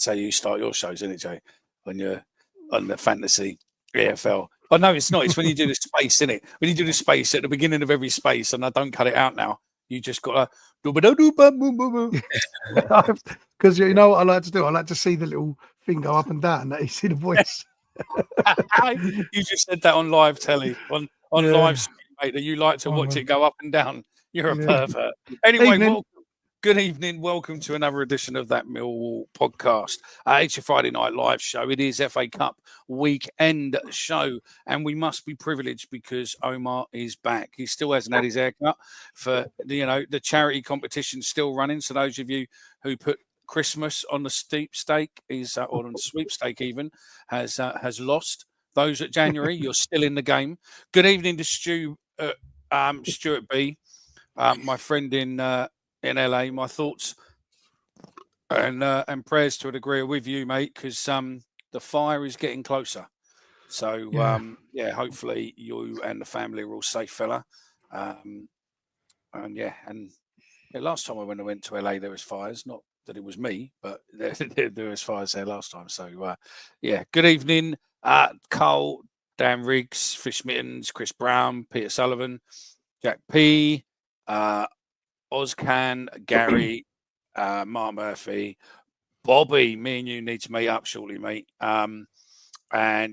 That's how you start your shows, isn't it, Jay? When you're on the fantasy EFL. Oh, no, it's not. It's when you do the space, isn't it? When you do the space at the beginning of every space, and I don't cut it out now. You just got to because you know what I like to do. I like to see the little thing go up and down. That you see the voice. You just said that on live telly, on live stream, mate. That you like to watch it go up and down. You're a pervert. Anyway, good evening. Welcome to another edition of that Millwall podcast. It's your Friday night live show. It is FA Cup weekend show, and we must be privileged because Omar is back. He still hasn't had his haircut for the charity competition still running. So those of you who put Christmas on the sweepstake or on the sweepstake even has lost. Those at January, you're still in the game. Good evening to Stuart B, my friend in LA. My thoughts and prayers to a degree are with you, mate, because the fire is getting closer. So hopefully you and the family are all safe, fella. Last time I went to LA, there was fires. Not that it was me, but there was fires there last time. So good evening, Carl, Dan Riggs, Fish Mittens, Chris Brown, Peter Sullivan, Jack P, Ozcan, Gary, Mark Murphy, Bobby. Me and you need to meet up shortly, mate. And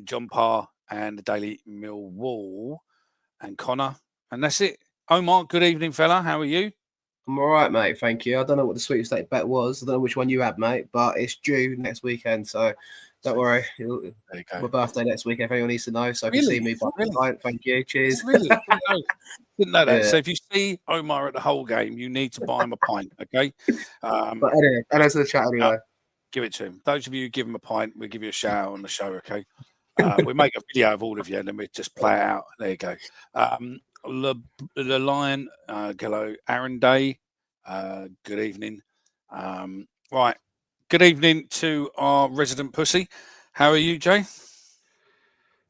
John Parr and the Daily Millwall and Connor. And that's it. Omar, good evening, fella. How are you? I'm all right, mate. Thank you. I don't know what the sweepstake bet was. I don't know which one you had, mate, but it's due next weekend. So don't worry. My birthday next week, if anyone needs to know. So if you see me, thank you. Cheers. Really? Didn't know that. Yeah. So if you see Omar at the whole game, you need to buy him a pint, okay? But anyway, and that's the chat anyway. Give it to him. Those of you who give him a pint, we'll give you a shout out on the show, okay? We make a video of all of you and then we just play it out. There you go. The Lion, hello, Aaron Day. Good evening. Right. Good evening to our resident pussy. How are you, Jay?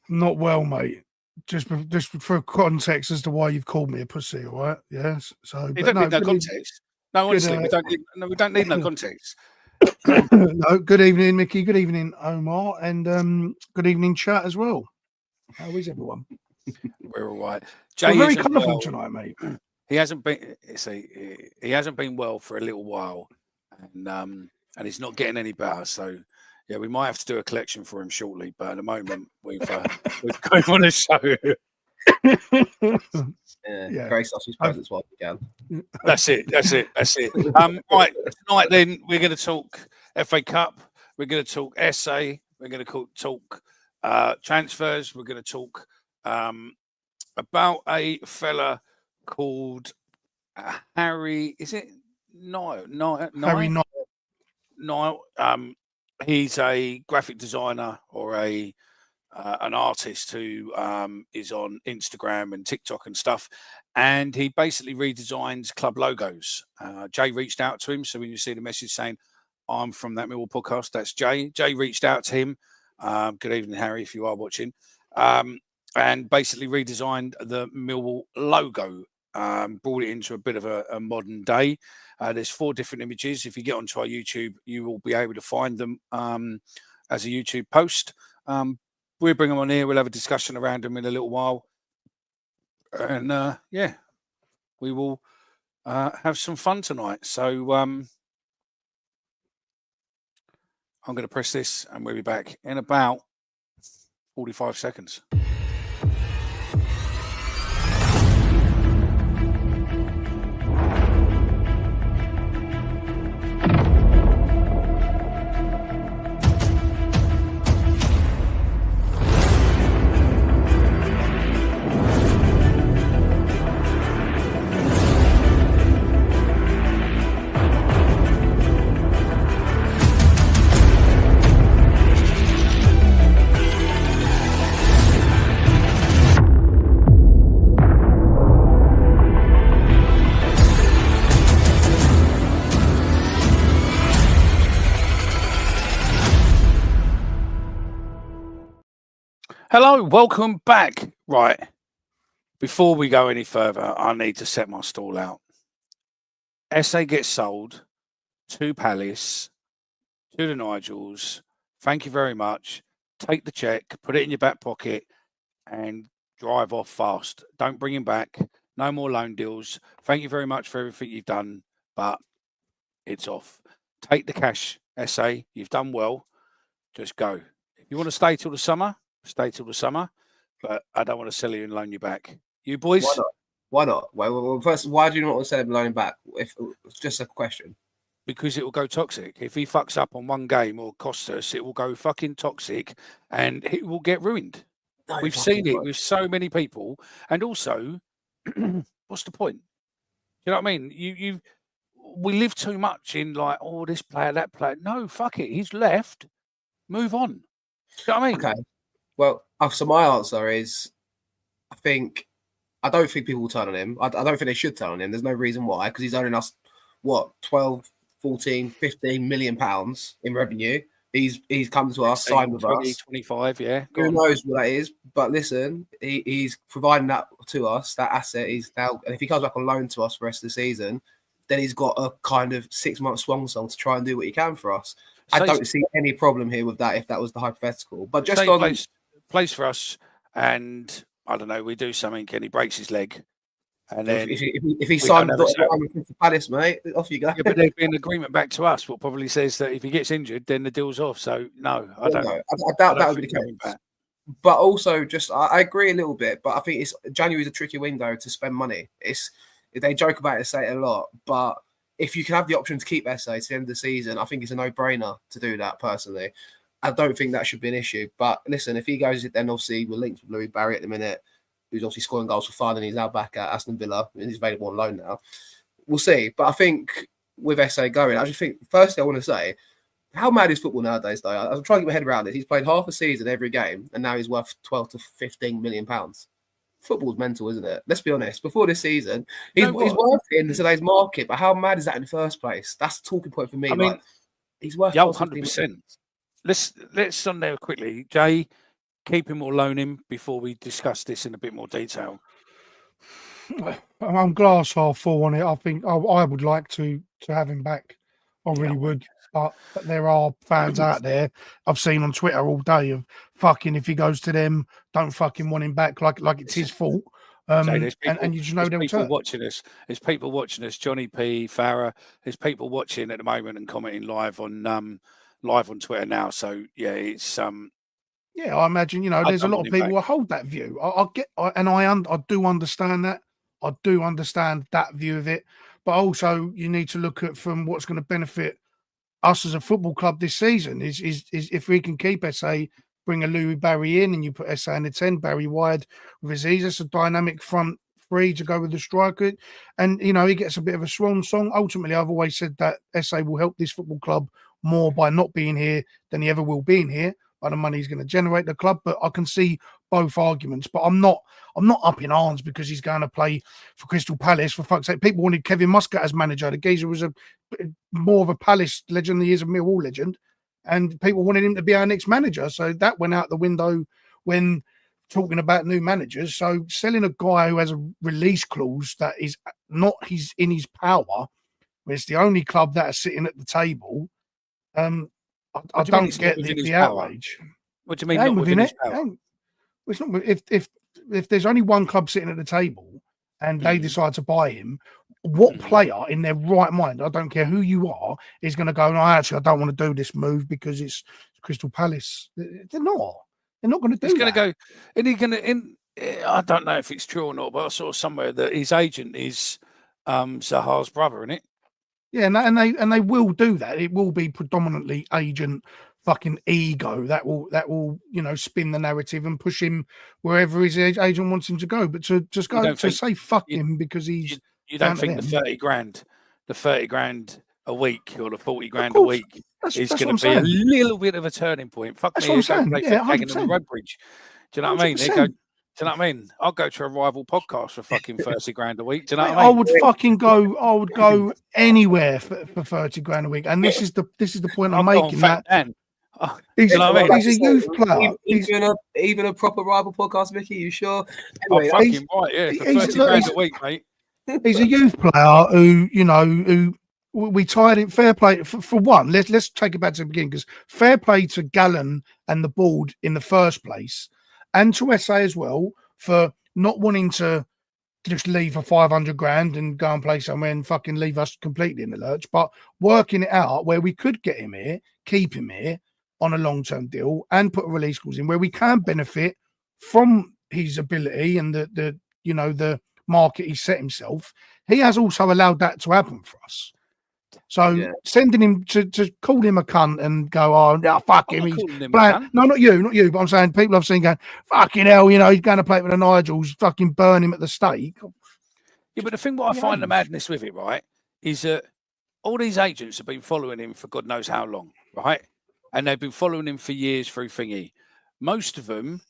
Not well, mate. Just for context as to why you've called me a pussy, all right? Yes. So you don't need no context. No, honestly, we don't need no context. No, good evening, Mickey. Good evening, Omar, and good evening, chat as well. How is everyone? We're all right. Jay, very colourful tonight, mate. He hasn't been well for a little while, and he's not getting any better. So yeah, we might have to do a collection for him shortly. But at the moment, we've got him on a show. Grace us his presence while we can. That's it. Right, tonight then we're going to talk FA Cup. We're going to talk Esse. We're going to talk transfers. We're going to talk about a fella called Harry. Is it no? Harry Niall. He's a graphic designer or an artist who is on Instagram and TikTok and stuff, and he basically redesigns club logos. Jay reached out to him, so when you see the message saying I'm from that Millwall podcast, that's Jay. Jay reached out to him. Good evening, Harry, if you are watching. And basically redesigned the Millwall logo, brought it into a bit of a modern day. There's 4 different images. If you get onto our YouTube, you will be able to find them as a YouTube post. We'll bring them on here. We'll have a discussion around them in a little while. And, we will have some fun tonight. So I'm going to press this and we'll be back in about 45 seconds. Hello, welcome back. Right, before we go any further, I need to set my stall out. Esse gets sold to Palace to the Nigels. Thank you very much. Take the check, put it in your back pocket, and drive off fast. Don't bring him back. No more loan deals. Thank you very much for everything you've done, but it's off. Take the cash, Esse. You've done well. Just go. If you want to stay till the summer, stay till the summer. But I don't want to sell you and loan you back. You boys? Why not? Why not? Well, first, why do you not want to sell him and loan him back? If it's just a question. Because it will go toxic. If he fucks up on one game or costs us, it will go fucking toxic and it will get ruined. No, We've seen it with so many people. And also, what's the point? You know what I mean? We live too much in like, oh, this player, that player. No, fuck it. He's left. Move on. You know what I mean? Okay. Well, so my answer is, I don't think people will turn on him. I don't think they should turn on him. There's no reason why, because he's earning us, 12, 14, 15 million pounds in revenue. He's come to us, signed with 20, us. 25, yeah. Who knows what that is? But listen, he's providing that to us, that asset. He's now, and if he comes back on loan to us for the rest of the season, then he's got a kind of 6-month swan song to try and do what he can for us. I don't see any problem here with that if that was the hypothetical. But just on plays for us, and I don't know, we do something and he breaks his leg. And then if he signed with Palace, mate, off you go. Yeah, but there'd be an agreement back to us, what probably says that if he gets injured, then the deal's off. So no, I don't. I doubt that would be the case. But also, I agree a little bit. But I think January is a tricky window to spend money. They joke about it, say it a lot, but if you can have the option to keep Esse to the end of the season, I think it's a no-brainer to do that. Personally, I don't think that should be an issue. But listen, if he goes, then obviously we're linked with Louis Barry at the minute, who's obviously scoring goals for fun, and he's now back at Aston Villa and he's available on loan now. We'll see. But I think with Esse going, I just think, firstly, I want to say, how mad is football nowadays, though? I'm trying to get my head around it. He's played half a season every game, and now he's worth 12 to 15 million pounds. Football's mental, isn't it? Let's be honest. Before this season, he's worth it in today's market, but how mad is that in the first place? That's the talking point for me. I mean, he's worth 100%. Let's on there quickly, Jay. Keep him or loan him before we discuss this in a bit more detail. I'm glass half full on it. I think I would like to have him back. I really would. But there are fans out there I've seen on Twitter all day of fucking, if he goes to them, don't fucking want him back like it's his fault. And you just know they'll turn. Watching us. There's people watching us. Johnny P, Farah. There's people watching at the moment and commenting live on Twitter now. So yeah, it's yeah, I imagine there's a lot of people who hold that view. I do understand that. I do understand that view of it, but also you need to look at from what's going to benefit us as a football club this season is if we can keep Esse, bring a Louis Barry in, and you put Esse in the 10, Barry wide with Aziz. It's a dynamic front three to go with the striker, and he gets a bit of a swan song. Ultimately, I've always said that Esse will help this football club more by not being here than he ever will being here, by the money he's going to generate the club. But I can see both arguments, but I'm not up in arms because he's going to play for Crystal Palace. For fuck's sake, people wanted Kevin Muscat as manager. The geezer was more of a Palace legend than he is a Millwall legend, and people wanted him to be our next manager. So that went out the window when talking about new managers. So selling a guy who has a release clause that is not in his power, where it's the only club that are sitting at the table, I don't get the outrage. What do you mean? Not within his power? It's not. If there's only one club sitting at the table and they decide to buy him, what player in their right mind, I don't care who you are, is going to go, no, actually, I don't want to do this move because it's Crystal Palace? They're not. They're not going to do that. He's going to go, and he's going to. I don't know if it's true or not, but I saw somewhere that his agent is Zaha's brother, isn't it? Yeah, and they will do that. It will be predominantly agent fucking ego that will spin the narrative and push him wherever his agent wants him to go. But to just go to say fuck him because he's you don't think the 30 grand a week or the 40 grand a week is going to be a little bit of a turning point? Fuck that's me, what I'm saying. Yeah, hanging on the road bridge. Do you know what I mean? They go. Do you know what I mean? I'll go to a rival podcast for fucking 30 grand a week. Do you know what I mean? I would go anywhere for 30 grand a week. And this is the point I'm making. He's a youth player. Even a proper rival podcast, Mickey. You sure? Anyway, fucking right, yeah. For 30 grand a week, mate. He's a youth player who we tied it. Fair play for one. Let's take it back to the beginning, because fair play to Gallen and the board in the first place, and to SA as well, for not wanting to just leave for 500 grand and go and play somewhere and fucking leave us completely in the lurch, but working it out where we could get him here, keep him here on a long-term deal, and put a release clause in where we can benefit from his ability and the market he set himself. He has also allowed that to happen for us. So sending him to call him a cunt and go, oh, no, fuck him. He's playing. No, not you, but I'm saying people I've seen going, fucking hell, he's going to play with the Nigels, fucking burn him at the stake. Yeah, but the thing what I find the madness with it, right, is that all these agents have been following him for God knows how long, right? And they've been following him for years through thingy. Most of them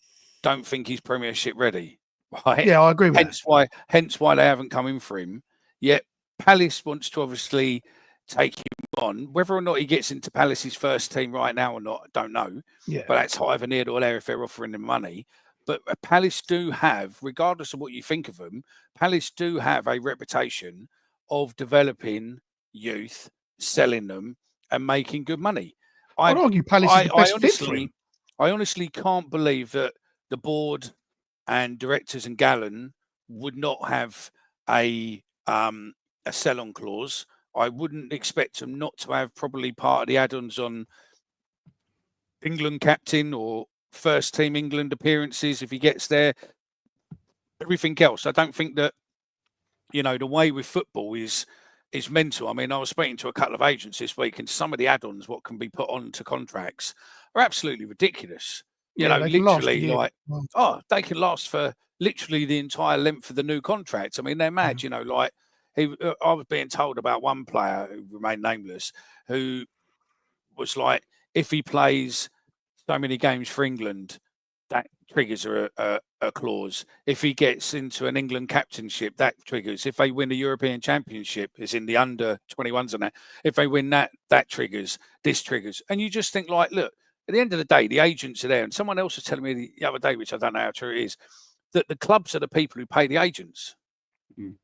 don't think he's Premiership ready, right? Yeah, I agree with that. Hence why they haven't come in for him. Yet Palace wants to obviously take him on. Whether or not he gets into Palace's first team right now or not, I don't know. Yeah. But that's either near or there if they're offering him money. But Palace do have, regardless of what you think of them, Palace do have a reputation of developing youth, selling them, and making good money. I'd argue Palace is the best fit for him. I honestly can't believe that the board and directors and Gallen would not have a sell-on clause. I wouldn't expect them not to have probably part of the add-ons on England captain or first team England appearances if he gets there. Everything else, I don't think that the way with football is mental. I mean, I was speaking to a couple of agents this week, and some of the add-ons what can be put onto contracts are absolutely ridiculous. Literally, they can last for literally the entire length of the new contract. I mean, they're mad. I was being told about one player who remained nameless, who was like, if he plays so many games for England, that triggers a clause. If he gets into an England captainship, that triggers. If they win the European Championship, as in the under 21s and that, if they win that triggers. This triggers. And you just think like, look, at the end of the day, the agents are there. And someone else was telling me the other day, which I don't know how true it is, that the clubs are the people who pay the agents. Mm.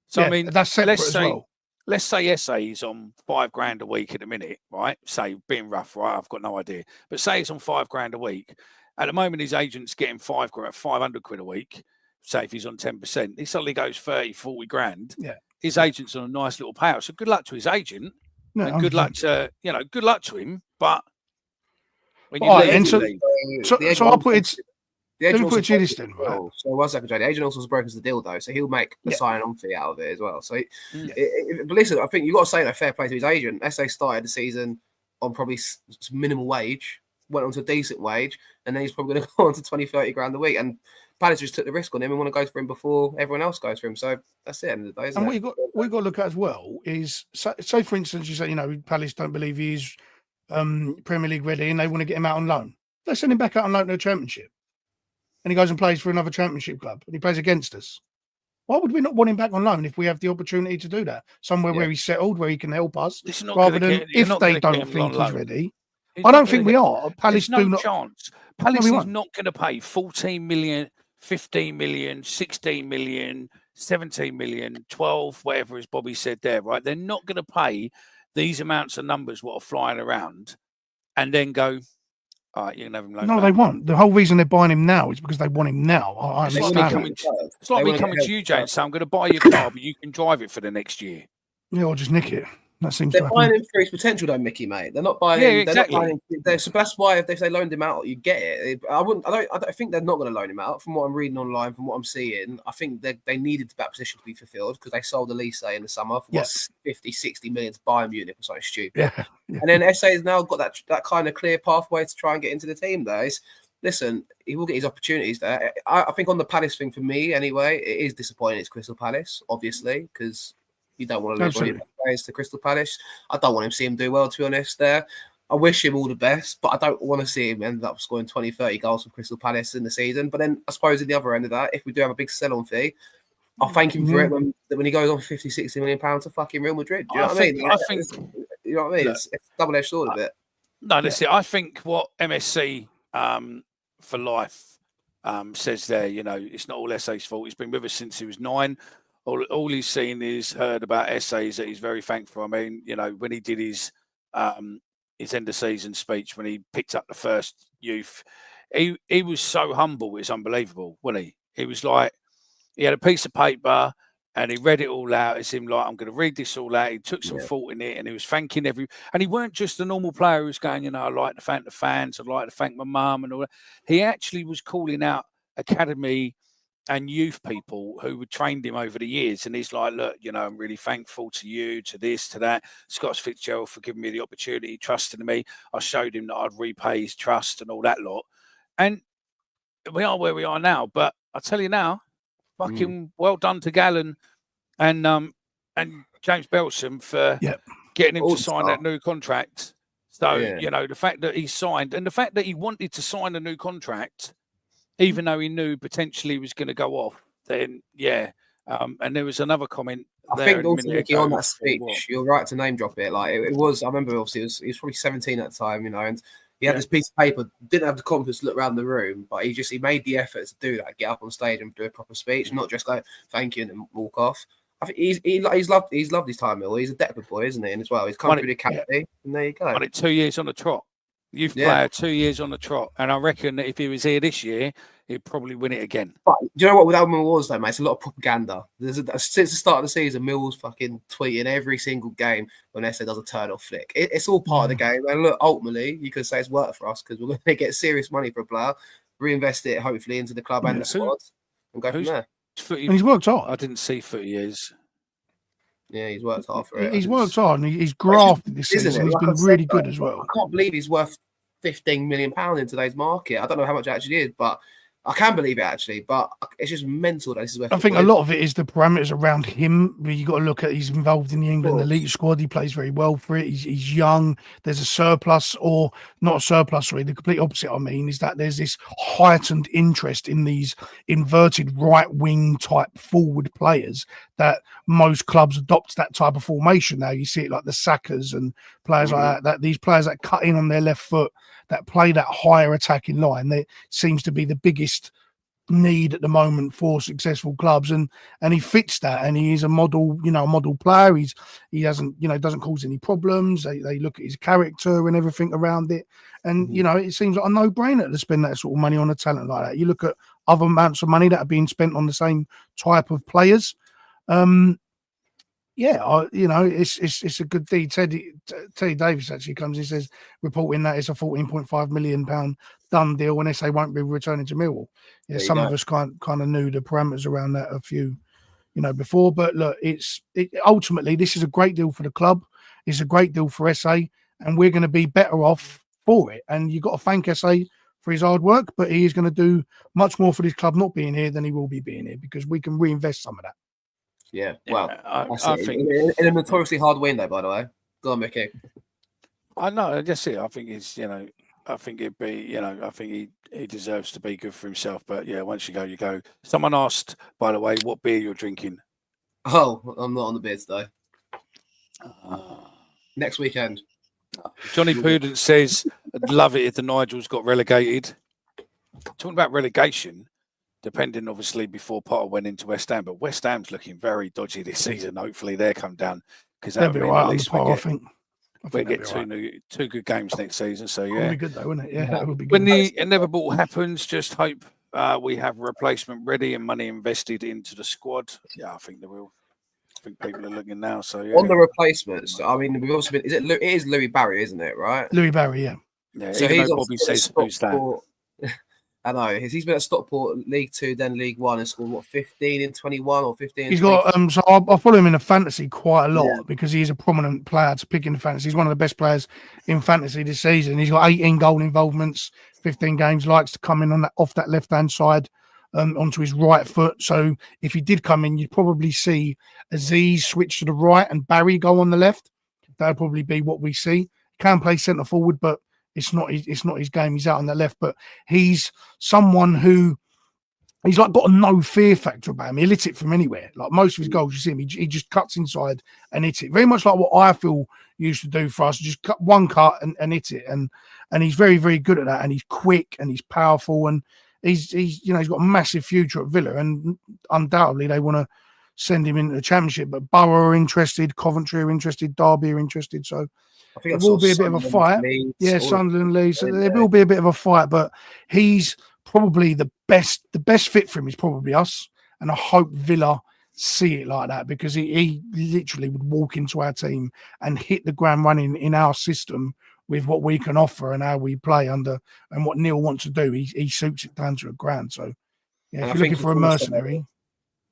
So, I mean, that's separate as well. Let's say Esse is on $5,000 a week at the minute, right? Say, being rough, right? I've got no idea. But say it's on $5,000 a week. At the moment, his agent's getting £500 a week. Say if he's on 10%, he suddenly goes 30, 40 grand. Yeah. His agent's on a nice little payout. So good luck to his agent. No, and good luck to him. But when you leave, so I'll put it. The agent also this then, right? So 1 second, Jay. The agent also brokers the deal though, so he'll make the sign-on fee out of it as well. So, but listen, I think you got to say that fair play to his agent. SA started the season on probably minimal wage, went on to a decent wage, and then he's probably going to go on to 20, 30 grand a week. And Palace just took the risk on him and want to go for him before everyone else goes for him. So that's it. End of the day, and what you got to look at as well is, say for instance, you say Palace don't believe he's Premier League ready, and they want to get him out on loan. They send him back out on loan to the Championship. And he goes and plays for another Championship club, and he plays against us. Why would we not want him back on loan if we have the opportunity to do that? Somewhere where he's settled, where he can help us, rather than if they don't think he's ready. I don't think we are. Palace do not. Chance. Palace is not going to pay 14 million, 15 million, 16 million, 17 million, 12, whatever, as Bobby said there, right? They're not going to pay these amounts of numbers what are flying around and then go, all right, you can have him loaned. No, they won't. The whole reason they're buying him now is because they want him now. It's like me coming to you, Jay, and saying, I'm going to buy your car, but you can drive it for the next year. Yeah, or just nick it. That seems they're buying him for his potential, though, Mickey, mate. They're not buying him. Exactly. They're not buying him. So that's why if they loaned him out, you get it. I don't think they're not going to loan him out. From what I'm reading online, from what I'm seeing, I think they needed that position to be fulfilled because they sold Esse in the summer for 50, 60 million to Bayern Munich or something stupid. Yeah. And then Esse has now got that kind of clear pathway to try and get into the team there. Listen, he will get his opportunities there. I think on the Palace thing, for me anyway, it is disappointing. It's Crystal Palace, obviously, because you don't want to lose one of your players to Crystal Palace. I don't want him to see him do well, to be honest, there. I wish him all the best, but I don't want to see him end up scoring 20, 30 goals for Crystal Palace in the season. But then I suppose at the other end of that, if we do have a big sell-on fee, I'll thank him for it when he goes on 50, 60 million pounds to fucking Real Madrid. Do you know what I mean? You know what I mean? It's a double-edged sword a bit. No, that's it. I think what MSC for life says there, it's not all Esse's fault. He's been with us since he was 9. all he's seen is heard about essays that he's very thankful. I mean, when he did his end of season speech, when he picked up the first youth, he was so humble. It's unbelievable, wasn't he? He was like, he had a piece of paper and he read it all out. It seemed like, I'm going to read this all out. He took some thought in it, and he was thanking and he weren't just a normal player who was going, I like to thank the fans, I'd like to thank my mum and all that. He actually was calling out academy and youth people who had trained him over the years. And he's like, look, I'm really thankful to you, to this, to that. Scott Fitzgerald for giving me the opportunity, trusting in me. I showed him that I'd repay his trust and all that lot. And we are where we are now. But I tell you now, fucking well done to Gallen and James Belson for getting him to sign that new contract. So, the fact that he signed, and the fact that he wanted to sign a new contract, even though he knew potentially he was going to go off, then, and there was another comment. I think also looking on that speech, you're right to name drop it. Like it was, I remember obviously he was probably 17 at the time, and he had this piece of paper, didn't have the confidence to look around the room, but he made the effort to do that, get up on stage and do a proper speech, not just go thank you and then walk off. I think he's loved his time, Mill. He's a Deptford boy, isn't he? And as well, he's come through the academy, and there you go. Won it 2 years on the trot. Youth player, 2 years on the trot, and I reckon that if he was here this year, he'd probably win it again. But do you know what with Millwall was though, mate? It's a lot of propaganda. Since the start of the season, Millwall's fucking tweeting every single game when Esse does a turn-off flick. It's all part of the game. And look, ultimately, you could say it's worked for us because we're going to get serious money for a player, reinvest it hopefully into the club and the squad, and go from there. And he's worked hard. I didn't see Footy years. Yeah, he's worked hard for it. He's worked hard and he's grafted this season. He's been really good as well. I can't believe he's worth £15 million in today's market. I don't know how much it actually is, but I can believe it actually. But it's just mental that this is worth. I think a lot of it is the parameters around him. You got to look at he's involved in the England elite squad. He plays very well for it. He's young. There's a surplus, or not a surplus. Sorry, the complete opposite. I mean, is that there's this heightened interest in these inverted right wing type forward players that most clubs adopt that type of formation. Now you see it like the Sackers and players like that. That these players that cut in on their left foot, that play that higher attacking line, that seems to be the biggest need at the moment for successful clubs, and he fits that, and he is a model, a model player. He doesn't cause any problems. They look at his character and everything around it, and it seems like a no-brainer to spend that sort of money on a talent like that. You look at other amounts of money that are being spent on the same type of players. It's a good deed. Teddy Davis actually comes and says, reporting that it's a £14.5 million done deal when Esse won't be returning to Millwall. Yeah, some of us kind of knew the parameters around that a few, before. But look, ultimately this is a great deal for the club. It's a great deal for Esse, and we're going to be better off for it. And you've got to thank Esse for his hard work, but he is going to do much more for this club not being here than he will be being here, because we can reinvest some of that. Yeah, well, I think in a notoriously hard window, by the way. Go on, Mickey. I know, that's it. I think it's, I think it'd be, I think he deserves to be good for himself. But yeah, once you go, you go. Someone asked, by the way, what beer you're drinking. Oh, I'm not on the beer today. Next weekend. Johnny Pudent says, I'd love it if the Nigels got relegated. Talking about relegation, depending obviously before Potter went into West Ham, but West Ham's looking very dodgy this season. Hopefully they come down, because that'll be right. At least I think we get two good games next season. So yeah, it'll be good though, wouldn't it? Yeah, it would be good. When the inevitable happens, just hope we have a replacement ready and money invested into the squad. Yeah, I think they will. I think people are looking now. So yeah. On the replacements, I mean, we've also been. It is Louis Barry, isn't it? Right? Louis Barry, yeah. Yeah. So he's Bobby says who's that. I know he's been at Stockport League 2, then League 1, and scored 15 in 21 or 15. He's got so I follow him in the fantasy quite a lot because he is a prominent player to pick in the fantasy. He's one of the best players in fantasy this season. He's got 18 goal involvements, 15 games. Likes to come in on that off that left hand side onto his right foot. So if he did come in, you'd probably see Aziz switch to the right and Barry go on the left. That would probably be what we see. Can play centre forward, but it's not his game. He's out on the left, but he's someone who he's like got a no fear factor about him. He'll hit it from anywhere. Like most of his goals, you see him, he just cuts inside and hits it. Very much like what I feel used to do for us, just cut one cut and hit it. And he's very, very good at that. And he's quick and he's powerful, and he's got a massive future at Villa, and undoubtedly they want to send him into the Championship. But Borough are interested, Coventry are interested, Derby are interested. So I think it will be a bit of a fight. Yeah, Sunderland, Leeds. So there will be a bit of a fight, but he's probably the best fit for him is probably us. And I hope Villa see it like that, because he literally would walk into our team and hit the ground running in our system with what we can offer and how we play under and what Neil wants to do. He suits it down to a grand. So yeah, if you're looking for a mercenary,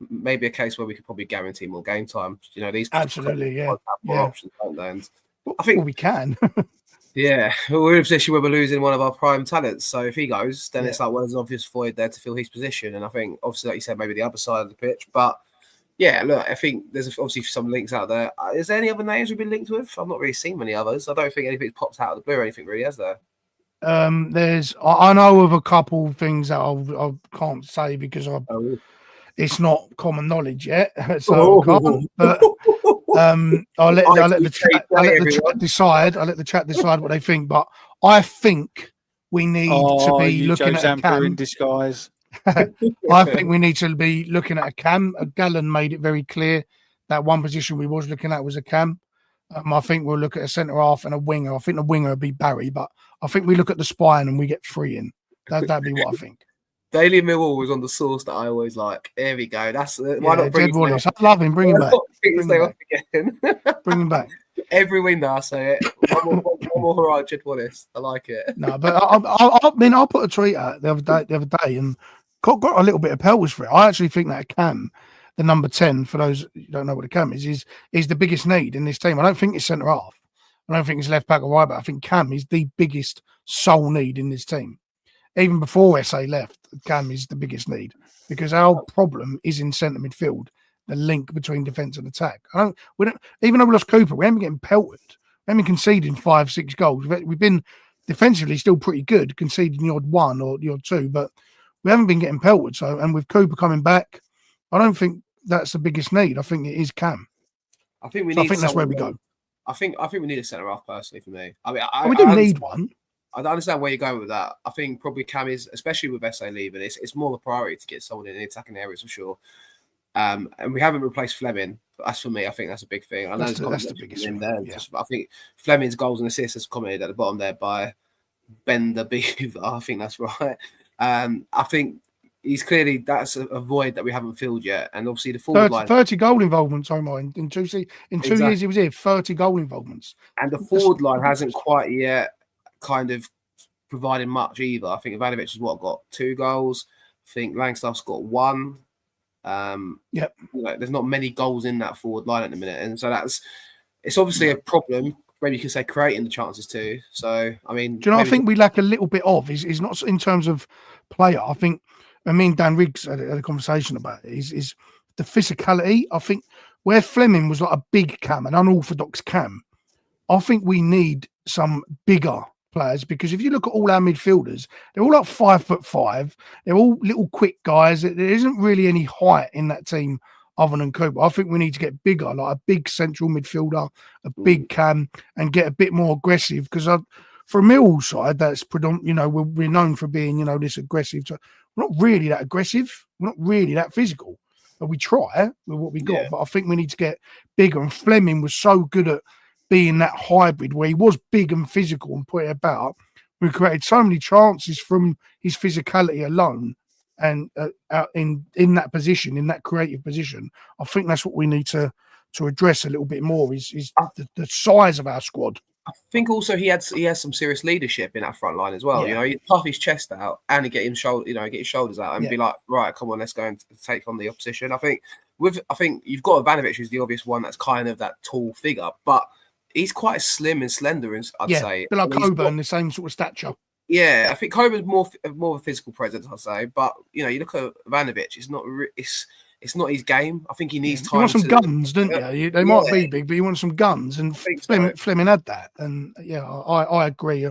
maybe a case where we could probably guarantee more game time. You know, these absolutely, have more options, don't they? And I think we can. Yeah, we're in a position where we're losing one of our prime talents. So if he goes, then it's like, well, there's an obvious void there to fill his position. And I think, obviously, like you said, maybe the other side of the pitch. But yeah, look, I think there's obviously some links out there. Is there any other names we've been linked with? I've not really seen many others. I don't think anything's popped out of the blue or anything, really, has there? I know of a couple of things that I can't say because it's not common knowledge yet, so I can't. But I'll let the chat decide. I'll let the chat decide what they think. But I think we need to be looking at a cam in disguise. I think we need to be looking at a cam. Gallen made it very clear that one position we was looking at was a cam. I think we'll look at a centre half and a winger. I think the winger will be Barry, but I think we look at the spine and we get 3 in. That'd be what I think. Daily Millwall was on the source that I always like. There we go. That's why not bring Jed Wallace. I love him. Bring him back. Bring him back. Every window I say it. One more hurrah, Jed Wallace. I like it. No, but I put a tweet out the other day and got a little bit of pelters for it. I actually think that Cam, the number 10, for those who don't know what a Cam is the biggest need in this team. I don't think it's centre half. I don't think it's left back or right back. I think Cam is the biggest sole need in this team. Even before Esse left, Cam is the biggest need, because our problem is in centre midfield, the link between defence and attack. We don't even though we lost Cooper, we haven't been getting pelted. We haven't been conceding 5-6 goals. We've been defensively still pretty good, conceding the odd 1 or the odd 2, but we haven't been getting pelted. So, and with Cooper coming back, I don't think that's the biggest need. I think it is Cam. I think that's where we go. I think we need a centre half personally for me. I mean, we do need one. I understand where you're going with that. I think probably Cam is, especially with Esse leaving, it's more of a priority to get someone in the attacking areas for sure. And we haven't replaced Fleming. But as for me, I think that's a big thing. I know that's the biggest thing there. Yeah. I think Fleming's goals and assists is commented at the bottom there by Ben the Beaver. I think that's right. I think that's a void that we haven't filled yet. And obviously the forward line, 30 goal involvements, Omar, in 2 years he was here, 30 goal involvements. And the forward line hasn't quite yet kind of providing much either. I think Ivanovic has got 2 goals. I think Langstaff's got 1. There's not many goals in that forward line at the minute, and so it's obviously a problem. Maybe you can say creating the chances too. So I mean, do you know? I think we lack a little bit of is not in terms of player. I think me and Dan Riggs had a conversation about it. Is the physicality? I think where Fleming was like a big Cam, an unorthodox Cam. I think we need some bigger players, because if you look at all our midfielders, they're all like 5'5". They're all little quick guys. There isn't really any height in that team other than Cooper. I think we need to get bigger, like a big central midfielder, a big Cam, and get a bit more aggressive. Because for a Mill side, that's predominant. We're known for being, this aggressive. So we're not really that aggressive. We're not really that physical. But we try with what we got. Yeah. But I think we need to get bigger. And Fleming was so good at being that hybrid where he was big and physical and put it about. We created so many chances from his physicality alone, and in that position, in that creative position. I think that's what we need to address a little bit more is the size of our squad. I think also he has some serious leadership in that front line as well. Yeah. He'd puff his chest out and get his shoulders out and be like, right, come on, let's go and take on the opposition. I think you've got Ivanovic, who's the obvious one that's kind of that tall figure, but he's quite slim and slender, I'd say. But like Coburn, the same sort of stature. Yeah, I think Coburn's more of a physical presence, I'd say. But you look at Ivanovic, it's not his game. I think he needs time. You want some guns, don't you? They might be big, but you want some guns, and Fleming had that. And I agree.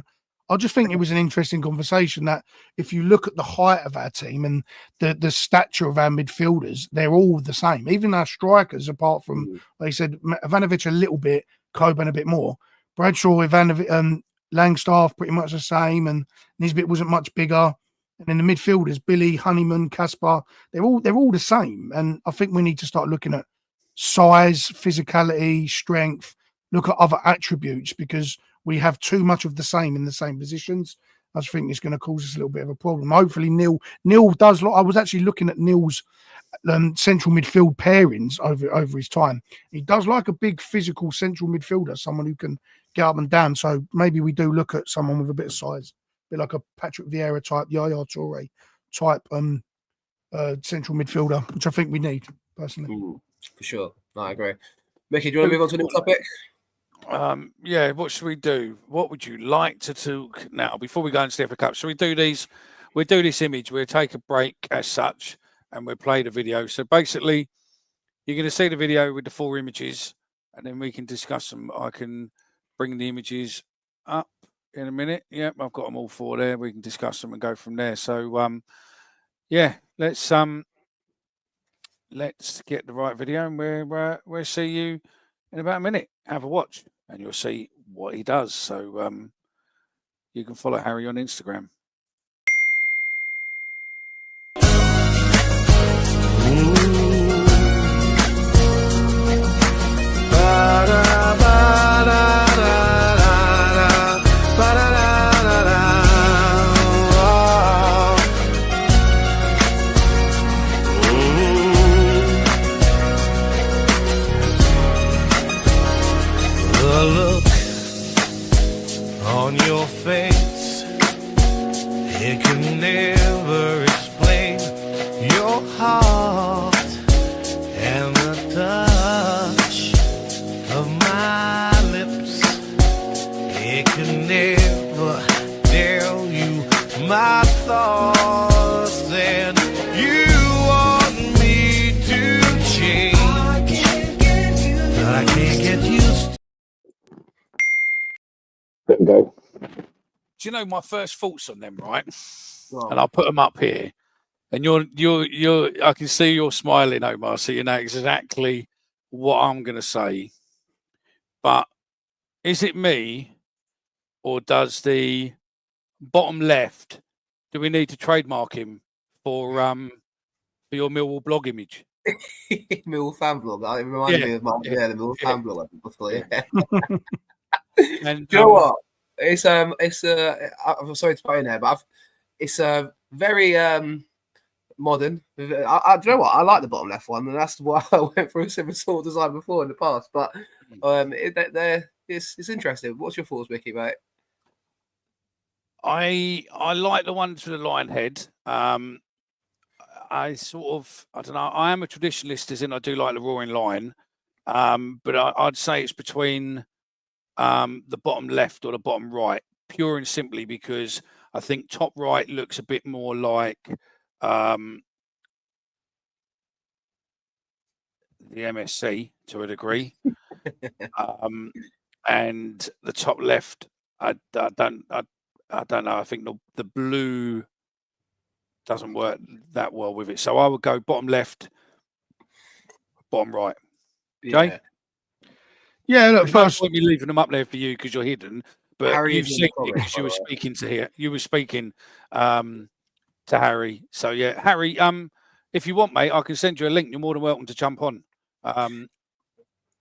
I just think it was an interesting conversation that if you look at the height of our team and the stature of our midfielders, they're all the same. Even our strikers, apart from, like you said, Ivanovic a little bit, Coburn a bit more. Bradshaw, Ivanovic, Langstaff pretty much the same, and Nisbet wasn't much bigger. And then the midfielders, Billy, Honeyman, Caspar, they're all the same. And I think we need to start looking at size, physicality, strength, look at other attributes, because we have too much of the same in the same positions. I just think it's going to cause us a little bit of a problem. Hopefully, Neil does. I was actually looking at Neil's central midfield pairings over his time. He does like a big physical central midfielder, someone who can get up and down. So maybe we do look at someone with a bit of size, a bit like a Patrick Vieira type, Yaya Toure type central midfielder, which I think we need personally. For sure, no, I agree. Mickey, do you want to move on to a new topic? Yeah, what should we do? What would you like to talk now before we go into the FA Cup? Should we do these? We'll do this image. We'll take a break as such, and we'll play the video. So basically, you're going to see the video with the 4 images, and then we can discuss them. I can bring the images up in a minute. Yep, I've got them all 4 there. We can discuss them and go from there. So, yeah, let's get the right video, and we'll see you in about a minute. Have a watch, and you'll see what he does. So you can follow Harry on Instagram. Your face, it can never explain your heart and the touch of my lips. It can never tell you my thoughts, and you want me to change, but I can't get used. Let him go. Do you know my first thoughts on them, right? Oh. And I'll put them up here. And you're I can see you're smiling, Omar, so you know exactly what I'm going to say. But is it me, or does the bottom left, do we need to trademark him for your Millwall blog image? Millwall fan blog. It reminded me of my the Millwall fan blog before. Yeah. And do you know what? It's I'm sorry to put in there, but it's very modern. Do you know what? I like the bottom left one, and that's why I went for a similar sort of design before in the past. But it's interesting. What's your thoughts, Mickey, mate? I like the ones with the lion head. I don't know. I am a traditionalist, as in I do like the roaring lion, but I'd say it's between the bottom left or the bottom right, pure and simply because I think top right looks a bit more like the MSC to a degree, and the top left, I don't know. I think the blue doesn't work that well with it, so I would go bottom left, bottom right. Okay. Yeah, look, first point me leaving them up there for you because you're hidden, but Harry, you've seen it because you were speaking to here. You were speaking to Harry. So yeah, Harry. If you want, mate, I can send you a link. You're more than welcome to jump on.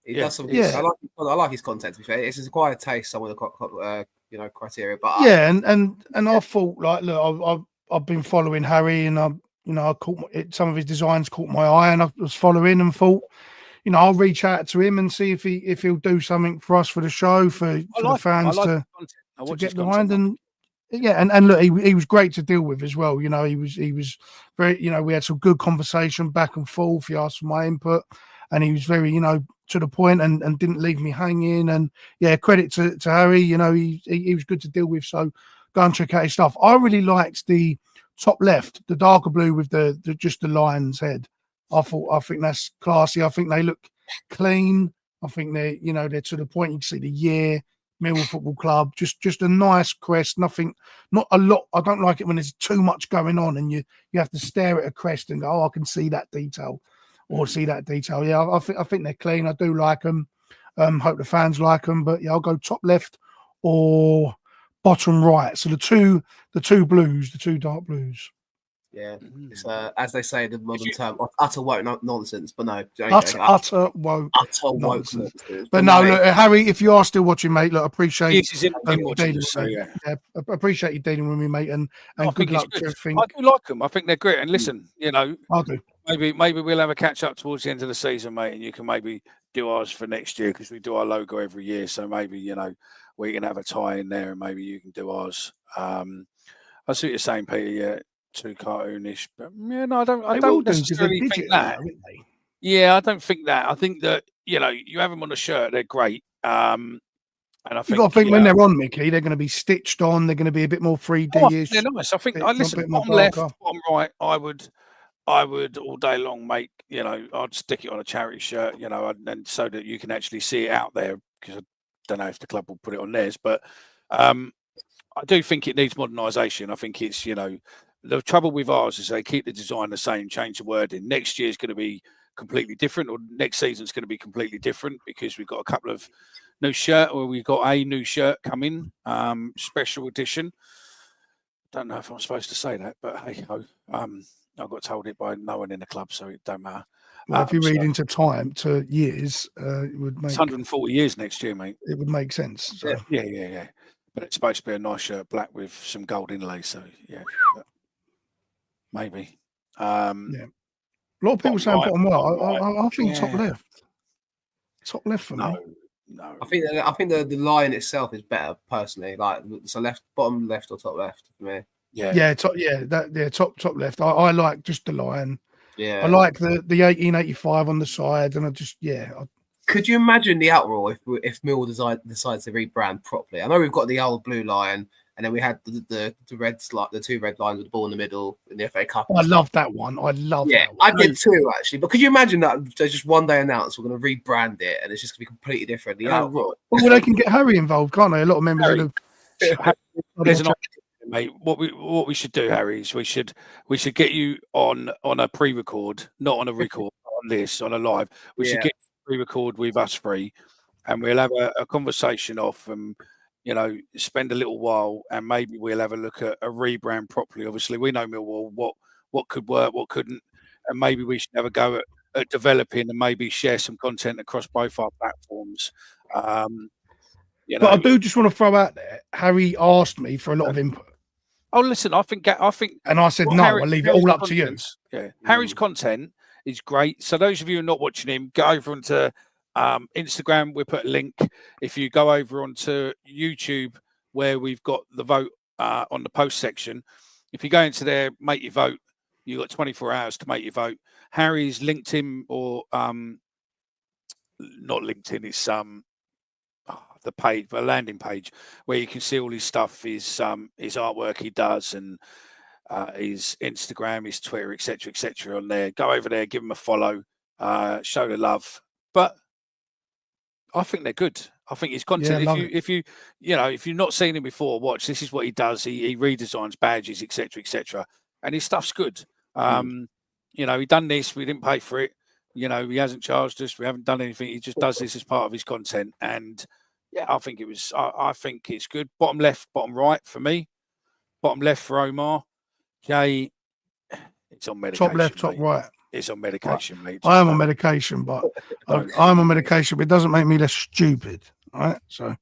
He does some. Yeah, I like his content. To be fair, it's a quiet taste. Some of the criteria, but yeah, and I thought like, look, I've been following Harry, and I caught some of his designs caught my eye, and I was following and thought, I'll reach out to him and see if he'll do something for us for the show for the fans to get behind. And yeah, and look, he was great to deal with as well. He was very, we had some good conversation back and forth. He asked for my input, and he was very, to the point and didn't leave me hanging. And yeah, credit to Harry. He was good to deal with. So go and check out his stuff. I really liked the top left, the darker blue with the just the lion's head. I think that's classy. I think they look clean. I think they're to the point. You can see the year, Millwall Football Club, just a nice crest. Not a lot. I don't like it when there's too much going on and you have to stare at a crest and go, oh, I can see that detail or see that detail. Yeah, I think they're clean. I do like them. Hope the fans like them. But yeah, I'll go top left or bottom right. So the two blues, the two dark blues. Yeah, it's as they say the modern term, utter woke nonsense. But no, utter woke nonsense. But no, look, Harry, if you are still watching, mate, look, appreciate appreciate you dealing with me, mate, and good luck to everything. I do like them. I think they're great. And listen, you know, I do. Maybe we'll have a catch up towards the end of the season, mate, and you can maybe do ours for next year because we do our logo every year. So maybe, you know, we can have a tie in there and maybe you can do ours. I see what you're saying, Peter. Yeah, too cartoonish, but yeah, no, I don't necessarily think that. Yeah, I don't think that. I think that, you know, you have them on a shirt, they're great. And I think you've got to think when they're on, Mickey, they're going to be stitched on. They're going to be a bit more 3D-ish. They're nice. I think. Listen, bottom left, bottom right. I would all day long make, you know, I'd stick it on a charity shirt, you know, and so that you can actually see it out there, because I don't know if the club will put it on theirs, but I do think it needs modernisation. I think it's, you know, the trouble with ours is they keep the design the same, change the wording. Next year is going to be completely different, or next season is going to be completely different because we've got a couple of new shirt, or we've got a new shirt coming, special edition. Don't know if I'm supposed to say that, but hey ho. I got told it by no one in the club, so it don't matter. Well, if you read into time, to years, it would make... It's 140 years next year, mate. It would make sense. So. Yeah. But it's supposed to be a nice shirt, black with some gold inlay, so yeah. Maybe. Yeah. A lot of people saying bottom right. I think top left. Top left for me. No. I think the line itself is better, personally. Like, so bottom left or top left for me. Top left. I like just the line. Yeah, I like the 1885 on the side, and I just Could you imagine the outroar if Mill decides to rebrand properly? I know we've got the old blue line, and then we had the two red lines with the ball in the middle in the FA Cup. I love that one. I love that one. I did too, actually. But could you imagine that they just one day announced we're going to rebrand it, and it's just going to be completely different? The outroar. Well, they can get Harry involved, can't they? A lot of members of the. Mate, what we should do, Harry, is we should get you on a pre-record, not on a record, on a live. We should get pre-record with us three, and we'll have a conversation off, and you know, spend a little while, and maybe we'll have a look at a rebrand properly. Obviously, we know Millwall what could work, what couldn't, and maybe we should have a go at developing and maybe share some content across both our platforms. You know, but I do just want to throw out there, Harry asked me for a lot of input. Oh, listen, I think, and I said no. I'll leave it all up to you. Yeah, Harry's content is great. So those of you who are not watching him, go over onto Instagram. We put a link. If you go over onto YouTube, where we've got the vote on the post section, if you go into there, make your vote. You've got 24 hours to make your vote. Harry's LinkedIn, or not LinkedIn, it's the page, the landing page, where you can see all his stuff, his artwork he does, and his Instagram, his Twitter, etc. on there. Go over there, give him a follow, show the love. But I think they're good. I think his content. If you've not seen him before, watch. This is what he does. He redesigns badges, etc. And his stuff's good. You know, he done this. We didn't pay for it. You know, he hasn't charged us. We haven't done anything. He just does this as part of his content. And yeah, I think I think it's good. Bottom left, bottom right for me. Bottom left for Omar. Jay, it's on medication. Top left, top right. It's on medication, mate. I am on medication, but I'm on medication, but it doesn't make me less stupid. All right, so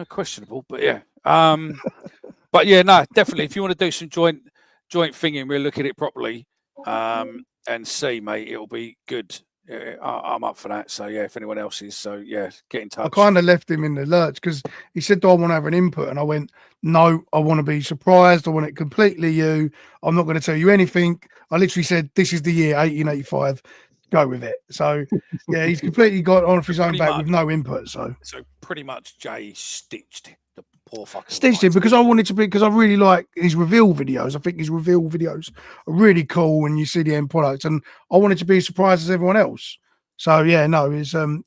questionable, but yeah. But yeah, no, definitely. If you want to do some joint thinking, we'll look at it properly and see, mate. It'll be good. Yeah, I'm up for that. So yeah, if anyone else is, so yeah, get in touch. I kind of left him in the lurch because he said, "Do I want to have an input?" And I went, "No, I want to be surprised. I want it completely you. I'm not going to tell you anything." I literally said, "This is the year 1885. Go with it." So yeah, he's completely got on off his own back with no input. So pretty much, Jay stitched the poor fucking stitched him because I wanted to be, because I really like his reveal videos. I think his reveal videos are really cool when you see the end product, and I wanted to be as surprised as everyone else. So yeah, no, it's I'm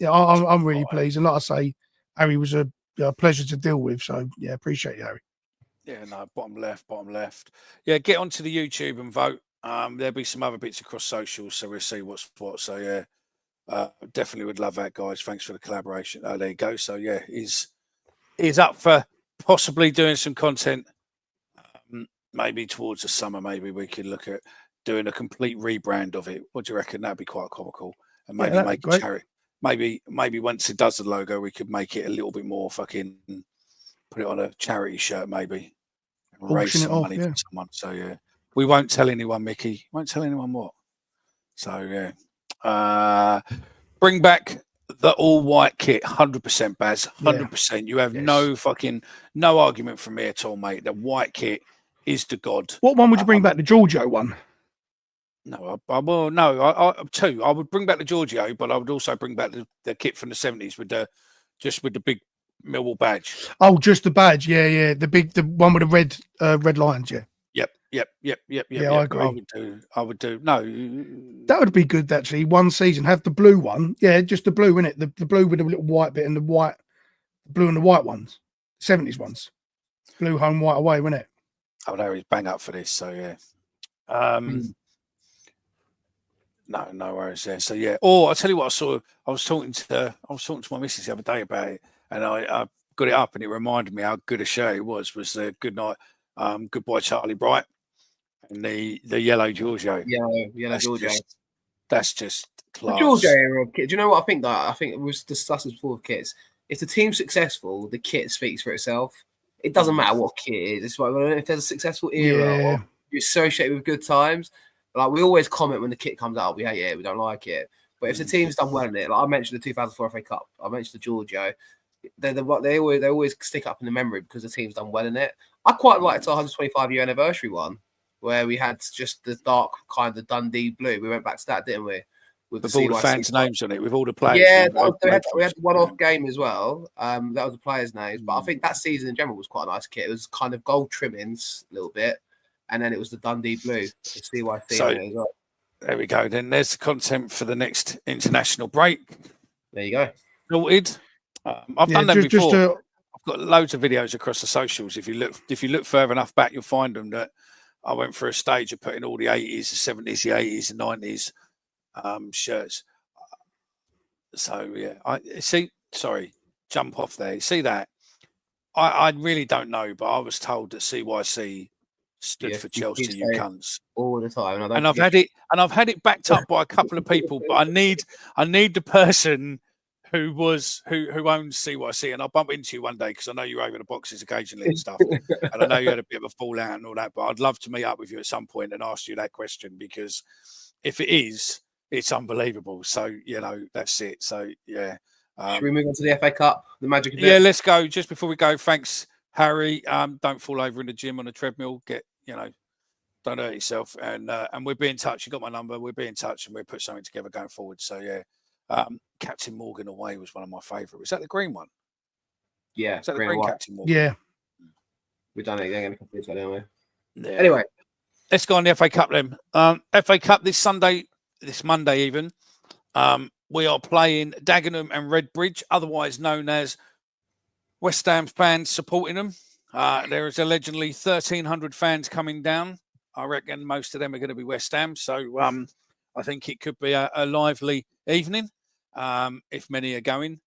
really pleased, and like I say, Harry was a pleasure to deal with. So yeah, appreciate you, Harry. Yeah, no, bottom left. Yeah, get onto the YouTube and vote. There'll be some other bits across socials, so we'll see what's what. So yeah, definitely would love that, guys. Thanks for the collaboration. There you go. So yeah, he's up for possibly doing some content. Maybe towards the summer, maybe we could look at doing a complete rebrand of it. What do you reckon? That'd be quite comical, and maybe make a charity. Maybe once it does the logo, we could make it a little bit more fucking. Put it on a charity shirt, maybe. And raise some money for someone. So yeah, we won't tell anyone, Mickey. Won't tell anyone what. So yeah, bring back the all-white kit, 100%, Baz, 100%. You have no argument from me at all, mate. The white kit is the god. What one would you bring back? The Giorgio one? No, I two. I would bring back the Giorgio, but I would also bring back the kit from the 70s with the big Millwall badge. Oh, just the badge, yeah. The one with the red lions, yeah. Yep. Yeah, I agree. I would do. No, that would be good actually. One season, have the blue one. Yeah, just the blue in it. The blue with a little white bit and the blue and the white ones. 70s ones. Blue home, white away, wasn't it? Oh no, he's bang up for this. So yeah. No worries there. So yeah. Or I'll tell you what I saw. I was talking to my missus the other day about it, and I got it up, and it reminded me how good a shirt it was. Was the good night, goodbye Charlie Bright, and the yellow Giorgio. Yellow Giorgio. That's just class. The Giorgio era of kit. Do you know what I think? That I think it was discussed before with kits. If the team's successful, the kit speaks for itself. It doesn't matter what kit it is. It's like if there's a successful era, or you associate with good times. Like we always comment when the kit comes out, we hate it, we don't like it. But if the team's done well in it, like I mentioned the 2004 FA Cup, I mentioned the Giorgio, they always stick up in the memory because the team's done well in it. I quite liked our 125-year anniversary one, where we had just the dark kind of Dundee blue. We went back to that, didn't we? With all the fans' names on it, with all the players. Yeah, we had one-off game as well. That was the players' names. But I think that season in general was quite a nice kit. It was kind of gold trimmings a little bit. And then it was the Dundee blue, the CYC. So, as well. There we go. Then there's the content for the next international break. There you go. Sorted. I've done them before. I've got loads of videos across the socials. If you look further enough back, you'll find them that I went through a stage of putting all the 80s, the 70s, the 80s, and 90s shirts. So yeah, jump off there. You see that? I really don't know, but I was told that CYC stood for Chelsea, you cunts, all the time, and I've had it backed up by a couple of people, but I need the person who owns CYC, and I'll bump into you one day because I know you're over the boxes occasionally and stuff, and I know you had a bit of a fallout and all that, but I'd love to meet up with you at some point and ask you that question, because if it is, it's unbelievable. So that's it. So yeah. Should we move on to the FA Cup, the magic of it? Yeah, let's go. Just before we go, thanks, Harry. Don't fall over in the gym on the treadmill. Don't hurt yourself. And we'll be in touch. You got my number. We'll be in touch, and we'll put something together going forward. So yeah, Captain Morgan away was one of my favourite. Was that the green one? Yeah, is that the green Captain Morgan? Yeah, we've done it again. Anyway. Yeah. Anyway, let's go on the FA Cup then. FA Cup this Monday even. We are playing Dagenham and Redbridge, otherwise known as West Ham fans supporting them. There is allegedly 1,300 fans coming down. I reckon most of them are going to be West Ham. So I think it could be a lively evening if many are going.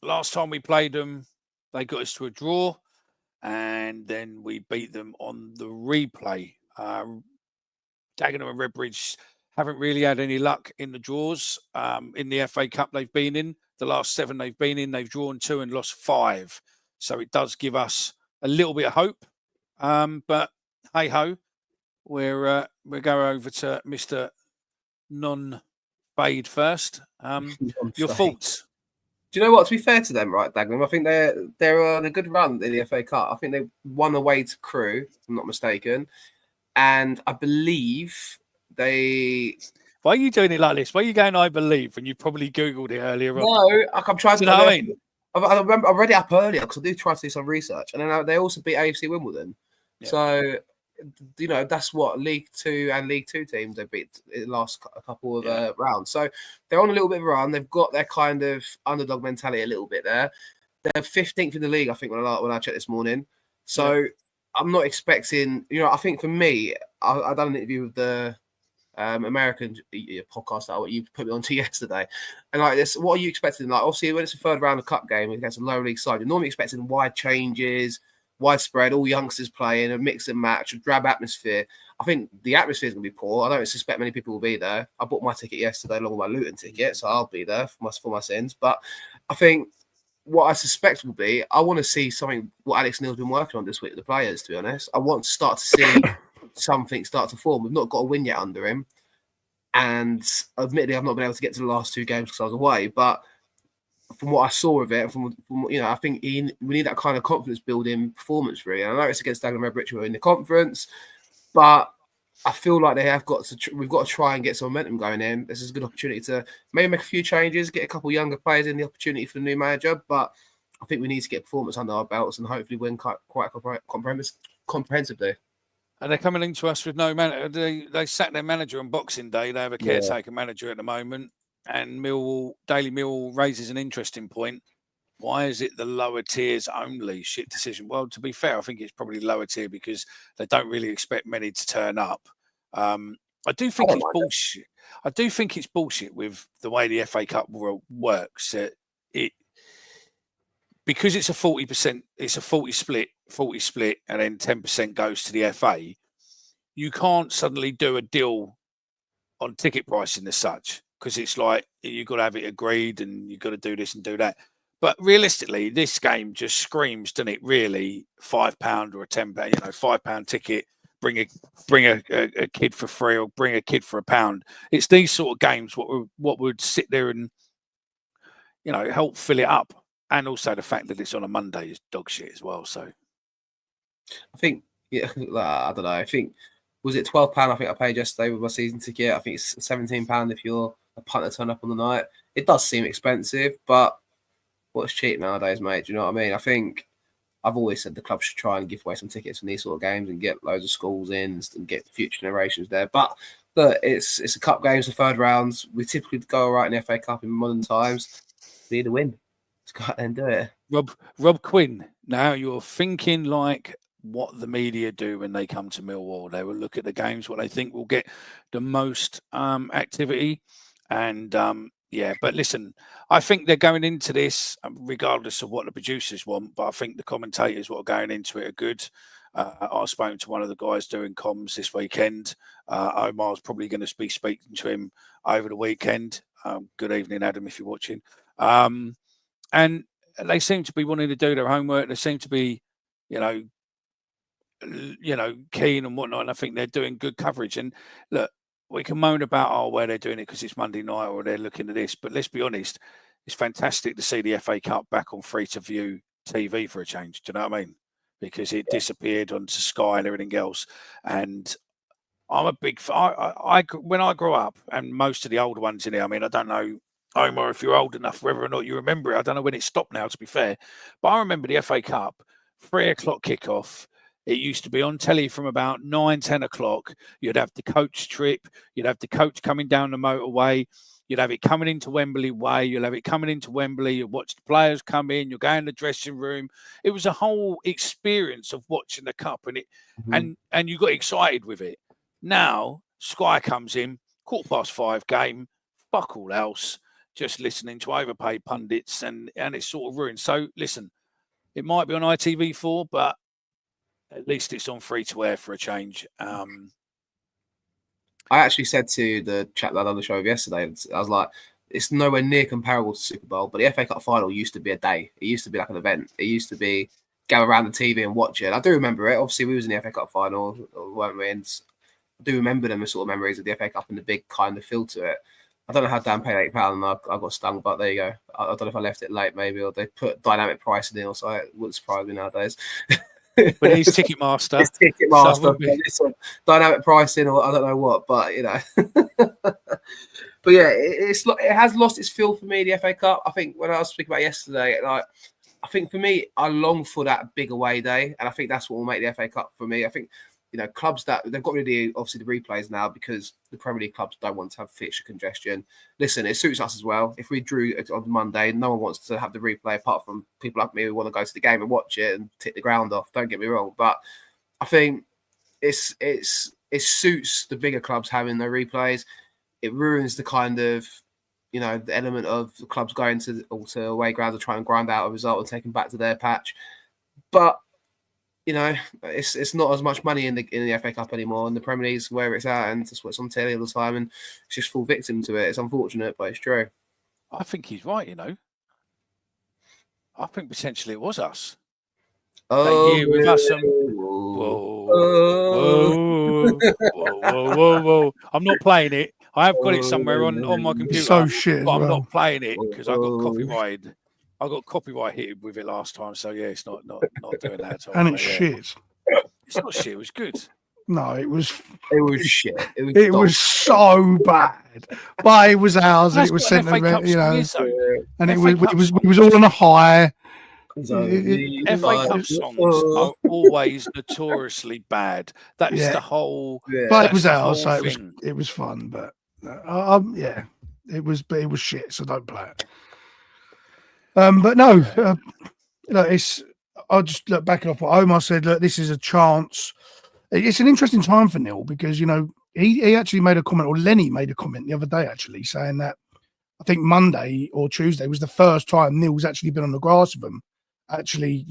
Last time we played them, they got us to a draw, and then we beat them on the replay. Dagenham and Redbridge haven't really had any luck in the draws. In the FA Cup they've been in, the last 7 they've been in, they've drawn 2 and lost 5. So it does give us a little bit of hope. But hey ho, we'll go over to Mr. Non-Fade first. Your thoughts? Do you know what? To be fair to them, right, Dagenham, I think they're on a good run in the FA Cup. I think they won away to Crewe, if I'm not mistaken, and I believe they. Why are you doing it like this? Why are you going, I believe, when you probably Googled it earlier on? No, I'm trying to. You know what I mean? I remember I read it up earlier because I do try to do some research, and then they also beat AFC Wimbledon. Yeah. So, that's what League 2 and League 2 teams they beat in the last couple of rounds. So they're on a little bit of a run. They've got their kind of underdog mentality a little bit there. They're 15th in the league, I think, when I checked this morning. So I'm not expecting. I think for me, I done an interview with the American podcast that you put me onto yesterday, and like this, what are you expecting? Like, obviously, when it's a third round of cup game against a lower league side, you're normally expecting wide changes, widespread, all youngsters playing, a mix and match, a drab atmosphere. I think the atmosphere is going to be poor. I don't suspect many people will be there. I bought my ticket yesterday along with my Luton ticket, so I'll be there for my sins. But I think what I suspect will be, I want to see something what Alex Neil's been working on this week with the players, to be honest. I want to start to see something start to form. We've not got a win yet under him. And admittedly, I've not been able to get to the last two games because I was away. But from what I saw of it, from I think we need that kind of confidence building performance, really. And I know it's against Dagenham Red Richmond in the conference, but I feel like we've got to try and get some momentum going in. This is a good opportunity to maybe make a few changes, get a couple of younger players in the opportunity for the new manager. But I think we need to get performance under our belts and hopefully win quite comprehensively. Are they coming into us with no manager? They sacked their manager on Boxing Day. They have a caretaker manager at the moment. And Daily Millwall raises an interesting point. Why is it the lower tiers only? Shit decision. Well, to be fair, I think it's probably lower tier because they don't really expect many to turn up. I do think it's bullshit. I do think it's bullshit with the way the FA Cup works. Because it's a 40%, it's a 40 split, and then 10% goes to the FA. You can't suddenly do a deal on ticket pricing as such, because it's like you've got to have it agreed and you've got to do this and do that. But realistically, this game just screams, doesn't it? Really, £5 or a £10, £5 ticket. Bring a kid for free or bring a kid for £1. It's these sort of games what would sit there and help fill it up. And also the fact that it's on a Monday is dog shit as well. So I think, I don't know. I think, was it £12? I think I paid yesterday with my season ticket. I think it's £17 if you're a punter turn up on the night. It does seem expensive, but what's cheap nowadays, mate? Do you know what I mean? I think I've always said the club should try and give away some tickets from these sort of games and get loads of schools in and get future generations there. But it's a cup games, the third rounds. We typically go all right in the FA Cup in modern times. We need a win. Let's go out and do it. Rob Quinn, now you're thinking like what the media do when they come to Millwall. They will look at the games, what they think will get the most activity. And but listen, I think they're going into this regardless of what the producers want, but I think the commentators what are going into it are good. I've spoken to one of the guys doing comms this weekend. Omar's probably going to be speaking to him over the weekend. Good evening, Adam, if you're watching. And they seem to be wanting to do their homework. They seem to be, keen and whatnot. And I think they're doing good coverage. And look, we can moan about where they're doing it because it's Monday night or they're looking at this. But let's be honest, it's fantastic to see the FA Cup back on free-to-view TV for a change. Do you know what I mean? Because it disappeared onto Sky and everything else. And I'm a big fan. When I grew up, and most of the older ones in here, I mean, I don't know, Omar, if you're old enough, whether or not you remember it. I don't know when it stopped now, to be fair. But I remember the FA Cup, 3 o'clock kickoff. It used to be on telly from about 9, 10 o'clock. You'd have the coach trip. You'd have the coach coming down the motorway. You'd have it coming into Wembley Way. You'll have it coming into Wembley. You'll watch the players come in. You'll go in the dressing room. It was a whole experience of watching the Cup, and and you got excited with it. Now, Sky comes in, 5:15 game, fuck all else. Just listening to overpaid pundits, and it's sort of ruined. So, listen, it might be on ITV4, but at least it's on free-to-air for a change. I actually said to the chap that I done the show yesterday, I was like, it's nowhere near comparable to Super Bowl, but the FA Cup final used to be a day. It used to be like an event. It used to be go around the TV and watch it. I do remember it. Obviously, we was in the FA Cup final, weren't we? And I do remember them as sort of memories of the FA Cup and the big kind of feel to it. I don't know how Dan paid £8 and I got stung, but there you go. I don't know if I left it late, maybe, or they put dynamic pricing in, so it wouldn't surprise me nowadays. But he's Ticketmaster. It's Ticketmaster. So dynamic pricing, or I don't know what, but But yeah, it has lost its feel for me, the FA Cup. I think when I was speaking about yesterday, I think for me, I long for that big away day, and I think that's what will make the FA Cup for me. I think clubs that they've got rid of obviously the replays now because the Premier League clubs don't want to have fixture congestion. Listen, it suits us as well. If we drew on Monday, no one wants to have the replay apart from people like me who want to go to the game and watch it and tick the ground off. Don't get me wrong, but I think it's it suits the bigger clubs having their replays. It ruins the kind of, the element of the clubs going to away grounds to try and grind out a result and take them back to their patch. But it's not as much money in the FA Cup anymore, and the Premier League's where it's at, and that's what's on telly all the time, and it's just fall victim to it. It's unfortunate, but it's true. I think he's right. I think potentially it was us. Oh, that year with us. Whoa. I'm not playing it. I have got it somewhere on my computer. So shit, but I'm well. not playing it because I got copyrighted. I got copyright hit with it last time, so yeah, it's not doing that at all. And it's shit. It's not shit. It was good. No, it was shit. It was so bad. But it was ours. And it was sent to and it was all on a high. FA Cup songs are always notoriously bad. That's the whole. But it was ours, so it was fun. But it was shit. So don't play it. But no, I'll just look back off what Omar said. Look, this is a chance. It's an interesting time for Neil because he actually made a comment, or Lenny made a comment the other day actually saying that I think Monday or Tuesday was the first time Neil's actually been on the grass with them, actually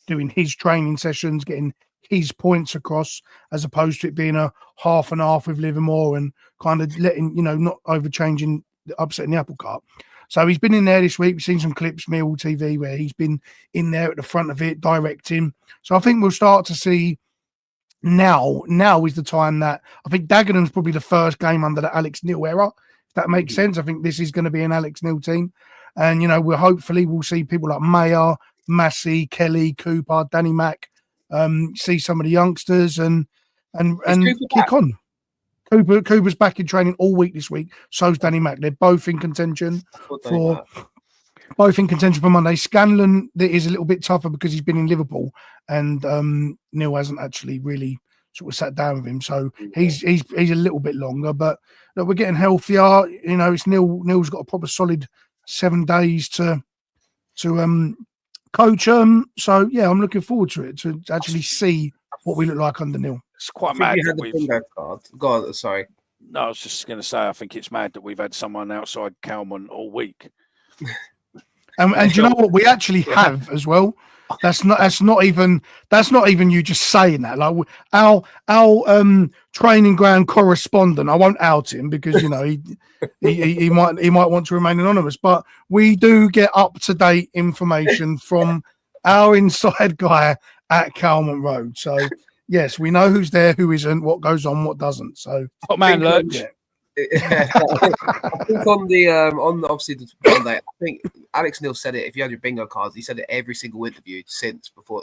doing his training sessions, getting his points across, as opposed to it being a half and half with Livermore and kind of letting not overchanging, upsetting the apple cart. So he's been in there this week. We've seen some clips, Mill TV, where he's been in there at the front of it, directing. So I think we'll start to see now is the time that I think Dagenham's probably the first game under the Alex Neil era, if that makes sense. I think this is going to be an Alex Neil team. And, we'll see people like Mayer, Massey, Kelly, Cooper, Danny Mack, see some of the youngsters and kick on. Cooper's back in training all week this week. So's Danny Mack. They're both in contention for Monday. Scanlon is a little bit tougher because he's been in Liverpool and Neil hasn't actually really sort of sat down with him. So he's a little bit longer. But look, we're getting healthier. It's Neil's got a proper solid 7 days to coach them. So yeah, I'm looking forward to it to actually see what we look like under Neil. It's quite mad. Sorry. No, I was just going to say, I think it's mad that we've had someone outside Calman all week. And you know what we actually have as well? That's not even you just saying that. Like our training ground correspondent, I won't out him because he might want to remain anonymous, but we do get up to date information from our inside guy at Calman Road. So yes, we know who's there, who isn't, what goes on, what doesn't. So top man Lurch. I think on obviously the Monday, I think Alex Neil said it. If you had your bingo cards, he said it every single interview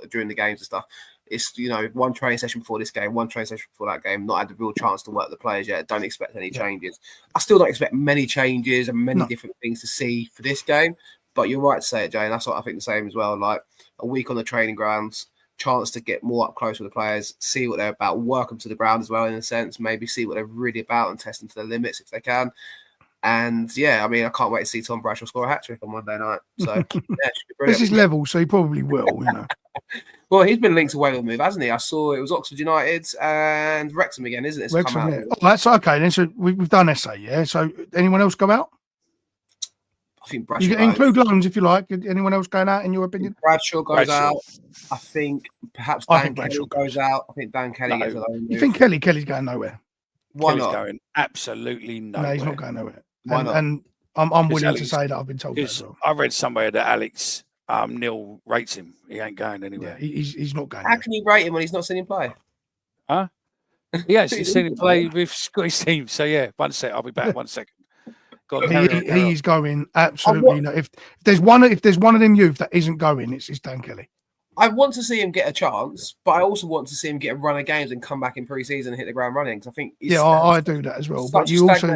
during the games and stuff. It's one training session before this game, one training session before that game. Not had the real chance to work the players yet. Don't expect any changes. I still don't expect many changes and many different things to see for this game. But you're right to say it, Jay. And that's what I think the same as well. Like a week on the training grounds. Chance to get more up close with the players, see what they're about, work them to the ground as well, in a sense, maybe see what they're really about and test them to their limits if they can. And yeah, I mean, I can't wait to see Tom Bradshaw score a hat-trick on Monday night. So yeah, it should be brilliant. This is level, so he probably will, Well, he's been linked to Wales move, hasn't he? I saw it was Oxford United and Wrexham again, isn't it? Wrexham, yeah. Oh, that's okay then. So we've done Esse, yeah. So anyone else go out? I think Bradshaw. You can include loans if you like. Anyone else going out in your opinion? Bradshaw goes out. I think perhaps Dan Kelly goes out. I think Dan Kelly gets a loan move. You think Kelly's going nowhere? Why Kelly's not? Going absolutely nowhere. No, he's not going nowhere. Why not? And I'm willing to say that I've been told that as well. I read somewhere that Alex Neil rates him. He ain't going anywhere. Yeah, he's not going. How can you rate him when he's not seen him play? Huh? He hasn't seen him play with Scottish team. So yeah, one sec. I'll be back. 1 second. He's going absolutely. No. If there's one of them youth that isn't going, it's Dan Kelly. I want to see him get a chance, but I also want to see him get a run of games and come back in pre-season and hit the ground running. Because I think I do that as well. But you also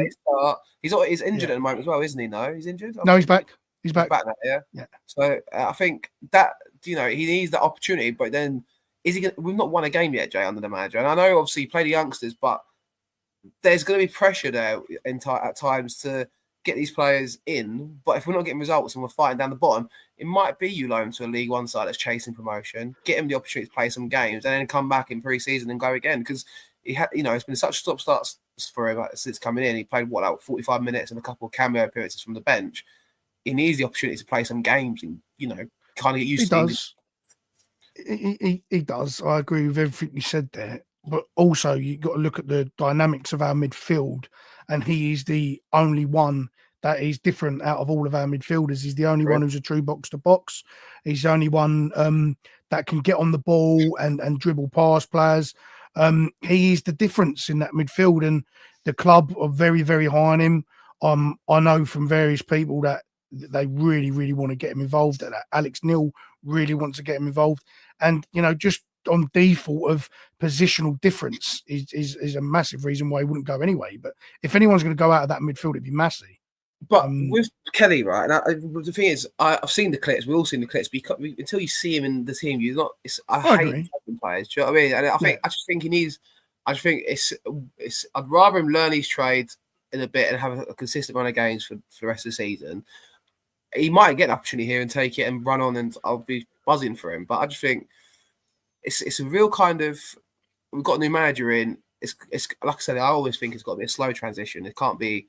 he's injured at the moment as well, isn't he? No, he's injured. No, he's back. He's back now. Yeah. So I think that he needs that opportunity. But then we've not won a game yet, Jay, under the manager. And I know obviously you play the youngsters, but there's going to be pressure there at times to get these players in, but if we're not getting results and we're fighting down the bottom, it might be you loan to a League One side that's chasing promotion, get him the opportunity to play some games, and then come back in pre-season and go again. Because he had, it's been such stop starts for him since coming in. He played 45 minutes and a couple of cameo appearances from the bench. He needs the opportunity to play some games and kind of get used to it. He does. I agree with everything you said there. But also, you've got to look at the dynamics of our midfield, and he is the only one that is different out of all of our midfielders. He's the only one who's a true box-to-box. He's the only one that can get on the ball and dribble past players. He is the difference in that midfield, and the club are very, very high on him. I know from various people that they really, really want to get him involved. That Alex Neil really wants to get him involved. And, just on default of positional difference is a massive reason why he wouldn't go anyway. But if anyone's going to go out of that midfield, it'd be Massey. But with Kelly, right? And the thing is, I've seen the clips. We've all seen the clips. Until you see him in the team, you're not. I hate players. Do you know what I mean? And I just think he needs. I just think it's. I'd rather him learn his trade in a bit and have a consistent run of games for the rest of the season. He might get an opportunity here and take it and run on, and I'll be buzzing for him. But I just think it's a real kind of. We've got a new manager in. It's like I said. I always think it's got to be a slow transition. It can't be,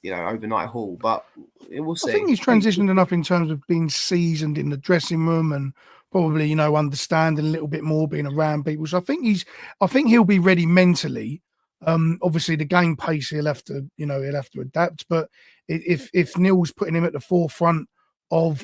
overnight haul. But we'll see. I think he's transitioned enough in terms of being seasoned in the dressing room and probably understanding a little bit more, being around people. So I think he'll be ready mentally. Obviously, the game pace he'll have to adapt. But if Neil's putting him at the forefront of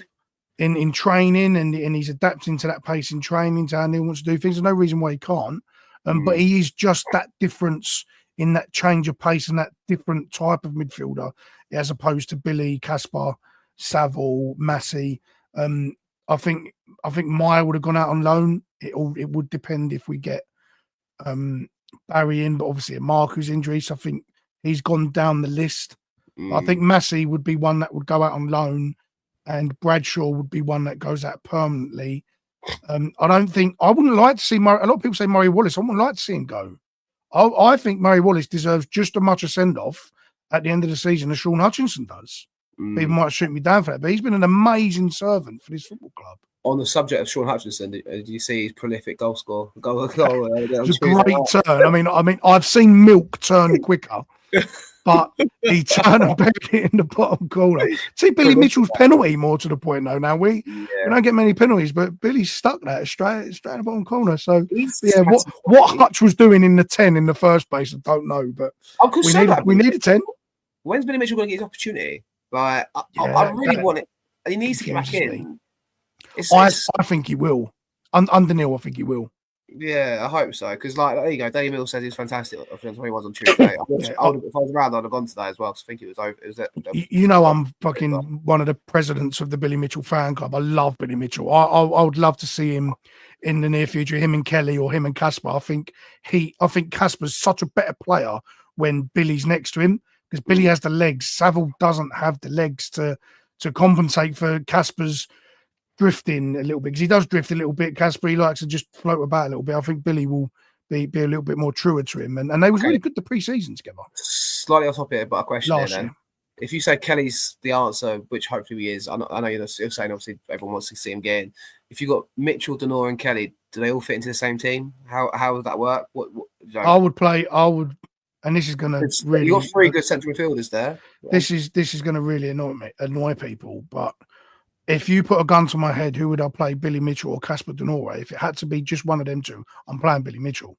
in training and he's adapting to that pace in training, to how Neil wants to do things, there's no reason why he can't. But he is just that difference in that change of pace and that different type of midfielder, as opposed to Billy, Kasper, Saville, Massey. I think Meyer would have gone out on loan. It would depend if we get Barry in, but obviously a Marco's injury, so I think he's gone down the list. I think Massey would be one that would go out on loan, and Bradshaw would be one that goes out permanently. I wouldn't like to see Murray. A lot of people say Murray Wallace. I wouldn't like to see him go. I think Murray Wallace deserves just as much a send-off at the end of the season as Sean Hutchinson does. People might shoot me down for that, but he's been an amazing servant for this football club. On the subject of Sean Hutchinson, did you see his prolific goal score? It was a great turn. I mean, I've seen milk turn quicker, but he turned and buried it in the bottom corner. See, Billy Mitchell's penalty more to the point, though. Now we don't get many penalties, but Billy stuck that straight in the bottom corner. So what Hutch was doing in the 10 in the first place, I don't know, but we need a 10. When's Billy Mitchell going to get his opportunity? Like, I really want it. He needs to get back in. I think he will. Under Neil, I think he will. Yeah, I hope so. Because, there you go. Danny Mills says he's fantastic. I think he was on Tuesday. If I was around, I'd have gone today as well. Because I think it was over. I'm fucking one of the presidents of the Billy Mitchell fan club. I love Billy Mitchell. I would love to see him in the near future. Him and Kelly or him and Kasper. I think Kasper's such a better player when Billy's next to him, because Billy has the legs. Saville doesn't have the legs to compensate for Kasper's drifting a little bit, because he does drift a little bit. Kasper, he likes to just float about a little bit. I think Billy will be a little bit more truer to him, and they was really good the pre-season together. Slightly off topic, but a question then. If you say Kelly's the answer, which hopefully he is, I know you're saying obviously everyone wants to see him get in. If you've got Mitchell, Denor, and Kelly, do they all fit into the same team? How would that work? I would, and this is going to really. You've got 3 good central midfielders there. This is going to really annoy people, but. If you put a gun to my head, who would I play, Billy Mitchell or Kasper Denore? If it had to be just one of them two, I'm playing Billy Mitchell.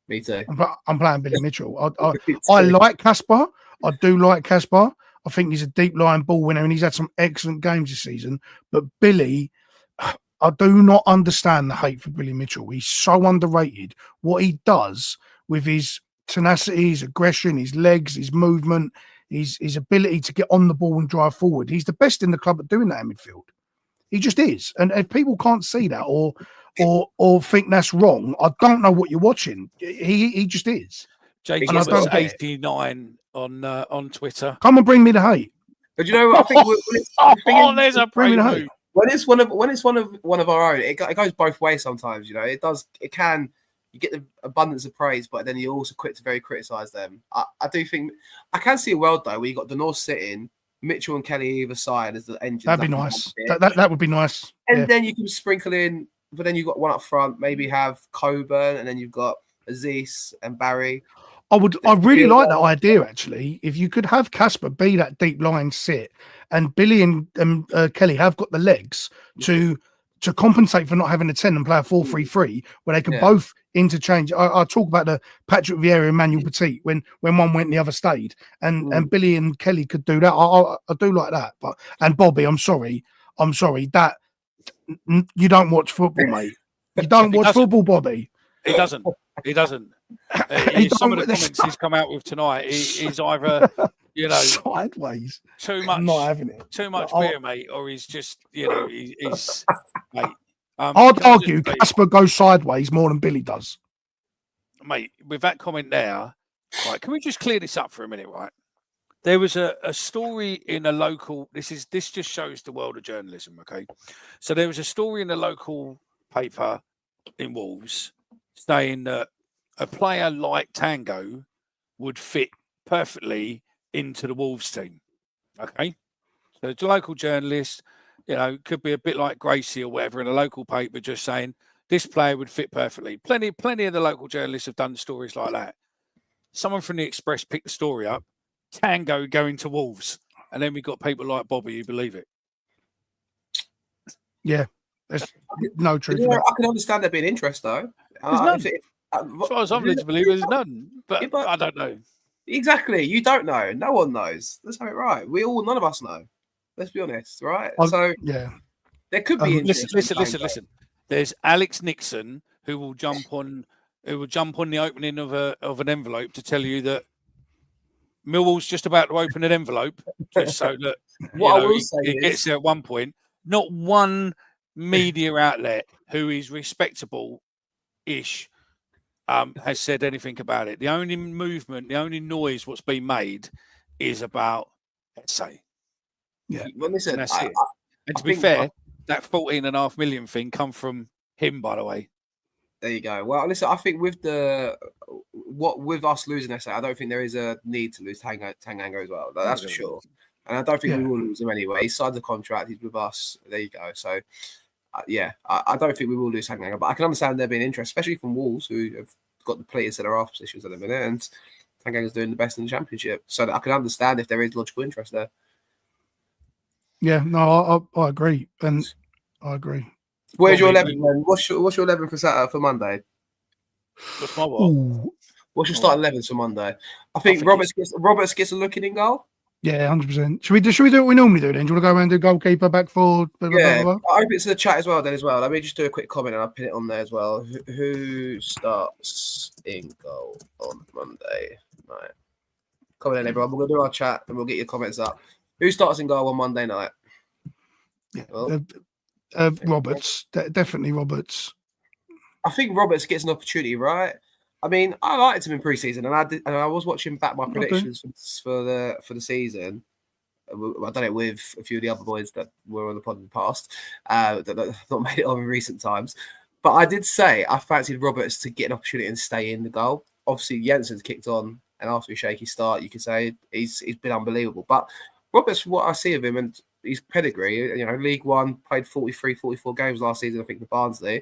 Me too. I'm playing Billy Mitchell. I like Kasper. I do like Kasper. I think he's a deep line ball winner, and he's had some excellent games this season. But Billy, I do not understand the hate for Billy Mitchell. He's so underrated. What he does with his tenacity, his aggression, his legs, his movement, his ability to get on the ball and drive forward. He's the best in the club at doing that in midfield. He just is. And if people can't see that or think that's wrong, I don't know what you're watching. He just is. Jake was 89 on Twitter. Come and bring me the hate. But you know what? I think there's a bring me the hate. When it's one of our own, it goes both ways sometimes. It can. You get the abundance of praise, but then you're also quick to very criticise them. I do think I can see a world though where you got the North sitting, Mitchell and Kelly either side as the engine. That'd be nice. That would be nice. And then you can sprinkle in, but then you've got one up front. Maybe have Coburn, and then you've got Aziz and Barry. I really like that idea, actually. If you could have Casper be that deep line sit, and Billy and Kelly have got the legs to compensate for not having a 10 and play a 4-3-3, where they can both interchange. I talk about the Patrick Vieira and Manuel Petit when one went, the other stayed, and Billy and Kelly could do that. I do like that. And Bobby, I'm sorry that you don't watch football, mate. You don't watch football, Bobby. He doesn't. Some of the comments he's come out with tonight is either, sideways, too much, not having it, too much beer, mate, or he's just, he's mate. I'd argue Casper goes sideways more than Billy does, mate. With that comment there, right? Can we just clear this up for a minute, right? There was a story in a local. This just shows the world of journalism, okay? So there was a story in a local paper in Wolves saying that a player like Tango would fit perfectly into the Wolves team. Okay. So the local journalist, could be a bit like Gracie or whatever in a local paper, just saying this player would fit perfectly. Plenty of the local journalists have done stories like that. Someone from the Express picked the story up, Tango going to Wolves. And then we've got people like Bobby who believe it. Yeah. There's no truth. I can understand there being interest, though. As far as I'm led to believe, there's none. But I don't know. Exactly. You don't know. No one knows. Let's have it right. None of us know. Let's be honest, right? There could be interest. Listen. There's Alex Nixon who will jump on the opening of an envelope to tell you that Millwall's just about to open an envelope, just so that he gets there at one point. Not one media outlet who is respectable-ish has said anything about it. The only movement, the only noise what's been made is about Esse. Yeah. Well, listen, and that's it. And to be fair, that 14.5 million thing come from him, by the way. There you go. Well, listen, I think with us losing Esse, I don't think there is a need to lose Tanganga as well. That's for sure. And I don't think we will lose him anyway. He signed the contract. He's with us. There you go. So, I don't think we will lose Tanganga. But I can understand there being interest, especially from Wolves, who have got the depleted centre-half positions at the minute. And Tanganga's doing the best in the Championship. So I can understand if there is logical interest there. Yeah, no, I agree. And I agree. Where's your 11, man? What's your 11 for Monday? What's my what? What's your starting 11 for Monday? I think Roberts gets a look in goal. Yeah, 100%. Should we do what we normally do then? Do you want to go around and do goalkeeper, back forward? I hope it's in the chat as well. Let me just do a quick comment and I'll pin it on there as well. Who starts in goal on Monday? Right. Comment in, everyone. We're going to do our chat and we'll get your comments up. Who starts in goal on Monday night? Yeah, well, Roberts. Definitely Roberts. I think Roberts gets an opportunity, right? I mean, I liked him in pre-season, and I was watching back my predictions for the season. I've done it with a few of the other boys that were on the pod in the past that have not made it on in recent times. But I did say I fancied Roberts to get an opportunity and stay in the goal. Obviously, Jensen's kicked on, and after a shaky start, you could say he's been unbelievable. But Roberts, what I see of him and his pedigree, League One, played 43, 44 games last season, I think, for Barnsley.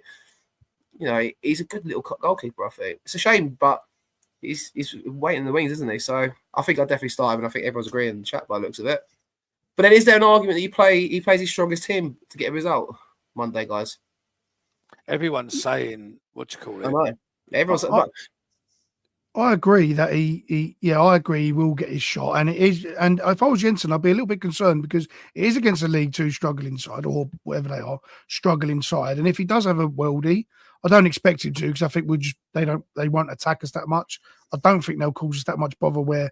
He's a good little goalkeeper, I think. It's a shame, but he's waiting in the wings, isn't he? So I think I'd definitely start him, and I think everyone's agreeing in the chat by the looks of it. But then is there an argument that he plays his strongest team to get a result Monday, guys? Everyone's saying, what you call it? I know. Everyone's I agree that I agree he will get his shot, and it is. And if I was Jensen, I'd be a little bit concerned because it is against a League Two struggling side or whatever they are, struggling side. And if he does have a worldie, I don't expect him to because I think they won't attack us that much. I don't think they'll cause us that much bother where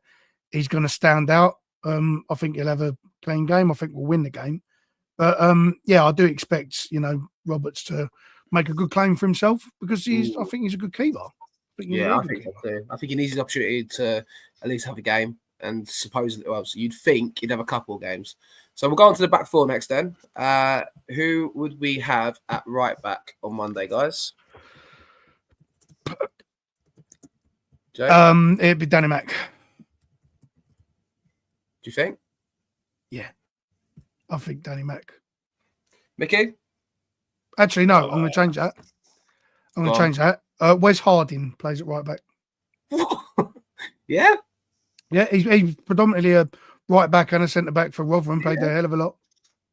he's going to stand out. I think he'll have a clean game. I think we'll win the game. But I do expect Roberts to make a good claim for himself because I think he's a good keeper. I think so too. I think he needs his opportunity to at least have a game, and supposedly, so you'd think he'd have a couple of games. So we'll go on to the back four next then. Who would we have at right back on Monday, guys? Joe? It'd be Danny Mac. Do you think? Yeah, I think Danny Mac. Mickey? Actually, no. I'm going to change that. Wes Harding plays at right back. Yeah? Yeah, he's predominantly a right back and a centre back for Rotherham. Played there a hell of a lot.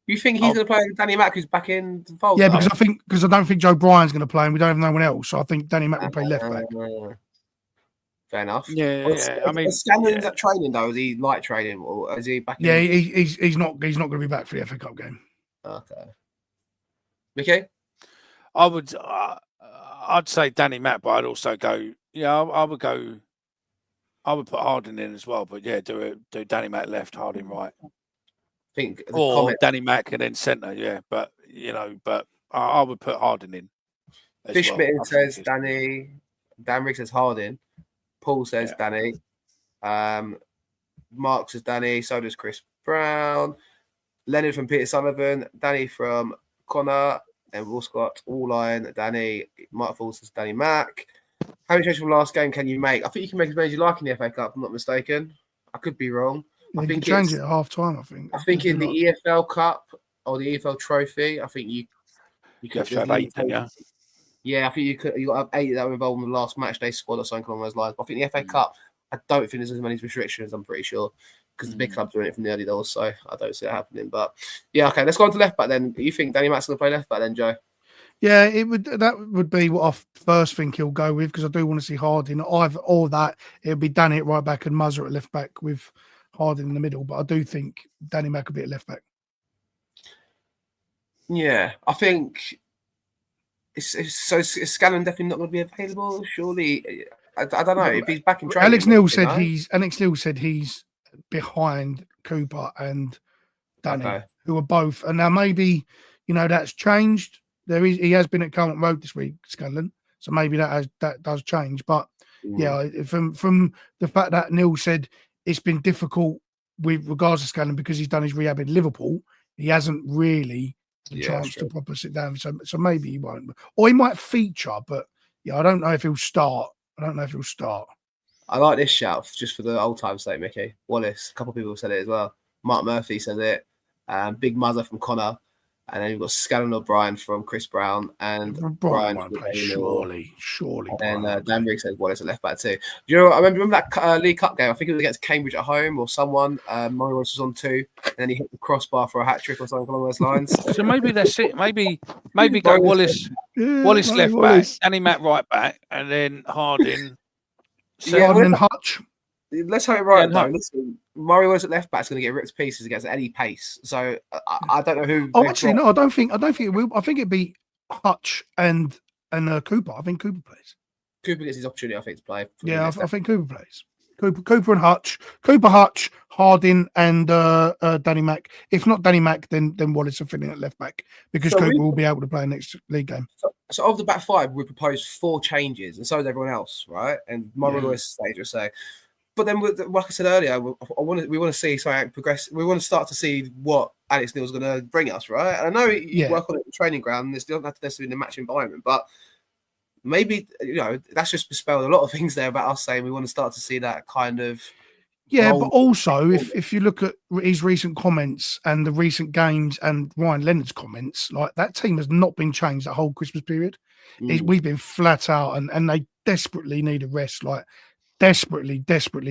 You think he's going to play Danny Mack, who's back in the fold? Yeah, because I don't think Joe Bryan's going to play, and we don't have no one else. So I think Danny Mack will play left back. Fair enough. Yeah. I mean, Scanlon's at training though. Is he light training, or is he back? Yeah, he's not going to be back for the FA Cup game. Okay. Mickey, I'd say Danny Mack, but I'd also go. Yeah, I would go. I would put Harding in as well, but yeah, do Danny Mack left, Harding right. Or Danny Mack and then centre, yeah. But I would put Harding in. Fishmitten says Danny. Dan Riggs says Harding. Paul says Danny. Mark says Danny. So does Chris Brown. Leonard from Peter Sullivan. Danny from Connor. And we've also got All-Line, Danny. Mark Falls says Danny Mack. How many changes from last game can you make? I think you can make as many as you like in the FA Cup, if I'm not mistaken. I could be wrong. I think you change it at half time, I think. I think in the EFL Cup or the EFL Trophy, I think you could have 8, yeah. Yeah, I think you got to have 8 that were involved in the last match day squad or something along those lines. But I think the FA Cup, I don't think there's as many restrictions, I'm pretty sure. Because the big clubs doing it from the early doors, so I don't see it happening. But yeah, okay, let's go on to left back then. You think Danny Mack's going to play left back then, Joe? Yeah, that would be what I first think he'll go with, because I do want to see Harding either or that. It'll be Danny at right back and Muzzer at left back with Harding in the middle. But I do think Danny Mack will be at left back. Yeah, I think is Scanlon definitely not going to be available. Surely, I don't know if he's back in training. Alex Neil said he's behind Cooper and Danny, who are both, and now maybe that's changed. He has been at Carlton Road this week, Scanlon, so maybe that does change. But yeah, from the fact that Neil said it's been difficult with regards to Scanlon because he's done his rehab in Liverpool, he hasn't really the chance to properly sit down. So maybe he won't, or he might feature. But yeah, I don't know if he'll start. I like this shout just for the old time's sake, Mickey. Wallace, a couple of people said it as well. Mark Murphy says it. Big Mother from Connor. And then you've got Scanlon O'Brien from Chris Brown and Brian surely. And Dan Riggs says Wallace at left back too. Do you know? I remember that League Cup game. I think it was against Cambridge at home or someone. Murray was on 2, and then he hit the crossbar for a hat trick or something along those lines. So maybe that's it. Maybe go Wallace left back, Danny Mack right back, and then Harding. And Hutch. Let's have it right now. Listen, Murray was at left back is going to get ripped to pieces against any pace. So I don't know who. Oh, actually, no, I don't think it will. I think it'd be Hutch and Cooper. I think Cooper plays. Cooper gets his opportunity, I think, to play. Yeah, I think Cooper plays. Cooper and Hutch. Cooper, Hutch, Harding, and Danny Mack. If not Danny Mack, then Wallace will fit in at left back because Cooper will be able to play next league game. So of the back 5, we proposed 4 changes, and so is everyone else, right? And Murray always stays to say. But then, like I said earlier, we want to see something progress. We want to start to see what Alex Neil's going to bring us, right? And I know you work on it in the training ground, and it doesn't have to necessarily be in the match environment, but maybe that's just dispelled a lot of things there about us saying we want to start to see that kind of. Yeah, but also if you look at his recent comments and the recent games and Ryan Leonard's comments, like that team has not been changed that whole Christmas period. We've been flat out, and they desperately need a rest. Like. Desperately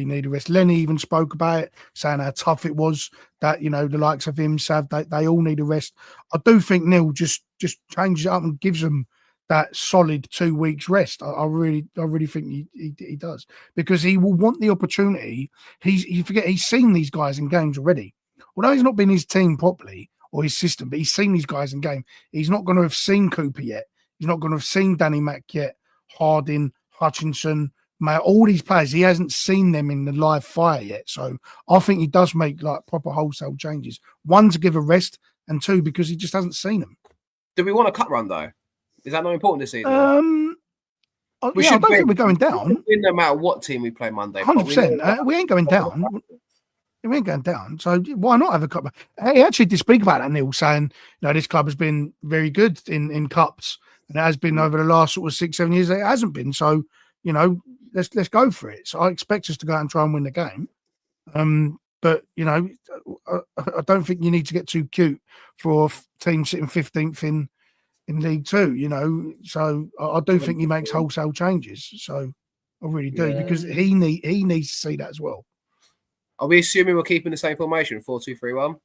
need a rest. Lenny even spoke about it, saying how tough it was that, the likes of him, Sav, they all need a rest. I do think Neil just changes it up and gives them that solid 2 weeks rest. I really think he does, because he will want the opportunity. He's seen these guys in games already. Although he's not been his team properly or his system, but he's seen these guys in game. He's not going to have seen Cooper yet. He's not going to have seen Danny Mack yet, Harding, Hutchinson, all these players, he hasn't seen them in the live fire yet. So I think he does make like proper wholesale changes. 1, to give a rest, and 2, because he just hasn't seen them. Do we want a cut run though? Is that not important this season? I don't think we're going down. No matter what team we play Monday. 100%. We ain't going down. We ain't going down. So why not have a cup? He actually did speak about that, Neil, saying, this club has been very good in cups, and it has been over the last sort of 6-7 years. It hasn't been. So, let's go for it. So I expect us to go out and try and win the game. But I don't think you need to get too cute for a team sitting 15th in League Two. You know, so I do think he makes wholesale changes. So I really do because he needs to see that as well. Are we assuming we're keeping the same formation, 4-2-3-1?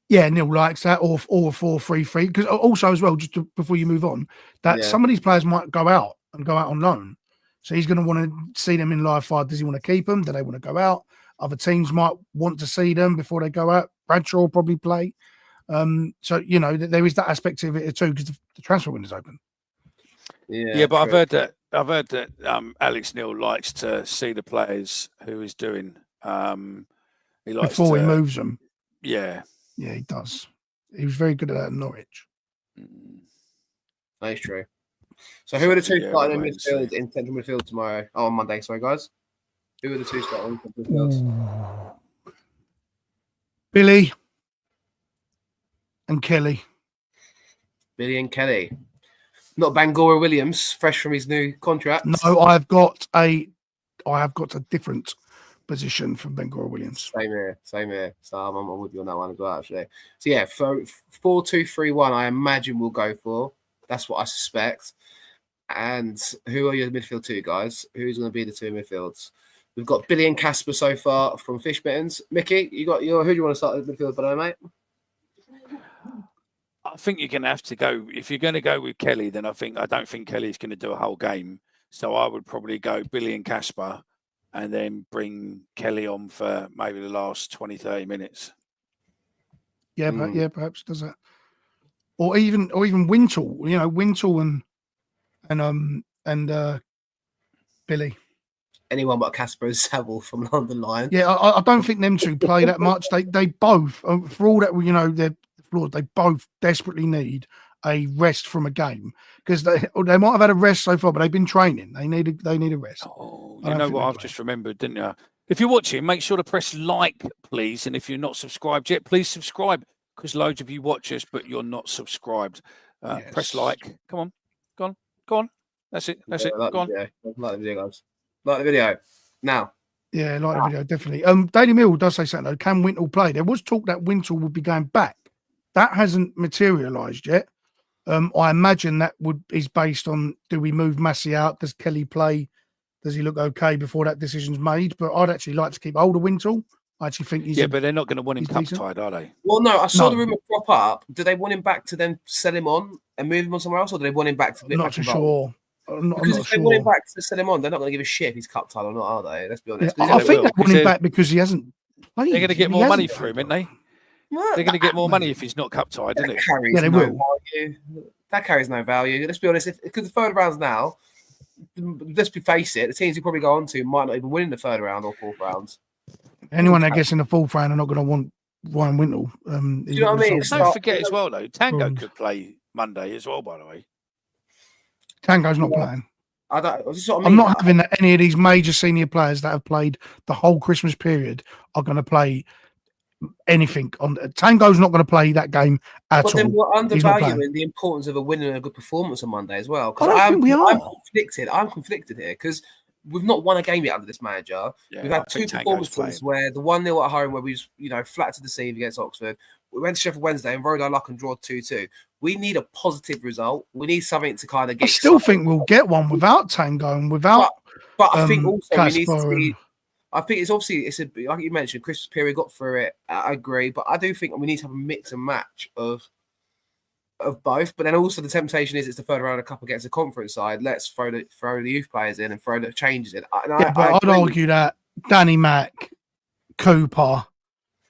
Yeah, Neil likes that, or 4-3-3. Because also as well, before you move on, that some of these players might go out on loan. So he's going to want to see them in live fire. Does he want to keep them? Do they want to go out? Other teams might want to see them before they go out. Bradshaw will probably play. So, you know, there is that aspect of it too because the transfer window's open. Yeah, but I've heard that Alex Neil likes to see the players who he's doing. He likes before he moves them. Yeah. Yeah, he does. He was very good at that in Norwich. That is true. So who are the two starting in midfield in central midfield tomorrow? Oh, on Monday, sorry guys. Who are the two starting in midfield? Billy and Kelly. Billy and Kelly. Not Bangora Williams, fresh from his new contract. No, I've got a different position from Bangora Williams. Same here. So I'm with you on that one as well, actually. So yeah, 4-2-3-1, I imagine we'll go for. That's what I suspect. And who are your midfield two guys? Who's going to be the two midfields? We've got Billy and Casper so far from Fish Mittens. Mickey, you got your who do you want to start the midfield by, mate? I think you're going to have to go. If you're going to go with Kelly, then I don't think Kelly's going to do a whole game. So I would probably go Billy and Casper and then bring Kelly on for maybe the last 20, 30 minutes. Yeah, perhaps does that. Or even Wintle, you know, Wintle and Billy. Anyone but Casper and Saville from London Lion. Yeah, I don't think them two play that much. They both, for all that, you know, they're flawed, they both desperately need a rest from a game because they might have had a rest so far, but they've been training. They need a rest. Oh, you know what I've just remembered, didn't you? If you're watching, make sure to press like, please. And if you're not subscribed yet, please subscribe because loads of you watch us, but you're not subscribed. Yes. Press like. Come on. Go on. That's it. Go on. Like the video, guys. Like the video. Now. Yeah, like the video, definitely. Daily Mail does say something though. Can Wintle play? There was talk that Wintle would be going back. That hasn't materialised yet. I imagine that is based on, do we move Massey out? Does Kelly play? Does he look okay before that decision's made? But I'd actually like to keep hold of Wintle. I actually think he's but they're not going to want him cup tied, are they? Well, no, I saw the rumour crop up. Do they want him back to then sell him on and move him on somewhere else, or do they want him back to be not too sure? Because if they want him back to sell him on, they're not going to give a shit if he's cup tied or not, are they? Let's be honest. Yeah, I think they want him back because he hasn't played. They're going to get more money for him, aren't they? They're going to get more money if he's not cup tied, isn't it? Yeah, they will. Value. That carries no value. Let's be honest. Because the third rounds now, let's face it, the teams you probably go on to might not even win in the third round or fourth rounds. Anyone that gets in the fourth round are not going to want Ryan Wintle. Do you know what I mean? Don't forget as well, though, Tango could play Monday as well, by the way. Tango's not playing. I'm not having that any of these major senior players that have played the whole Christmas period are going to play anything on. Tango's not going to play that game at all. But then we're undervaluing the importance of a win and a good performance on Monday as well. I don't think we are. I'm conflicted here because we've not won a game yet under this manager. Yeah, we've had two performances where the 1-0 at home where we was, flat to deceive against Oxford. We went to Sheffield Wednesday and rode our luck and draw 2-2. We need a positive result. We need something to kind of get. I still think we'll get one without Tango and without. But I think also Casper we need to see. I think it's like you mentioned, Christmas period got through it. I agree, but I do think we need to have a mix and match of both. But then also the temptation is it's the third round of cup against a conference side. Let's throw the youth players in and throw the changes in. I'd argue that Danny Mack, Cooper,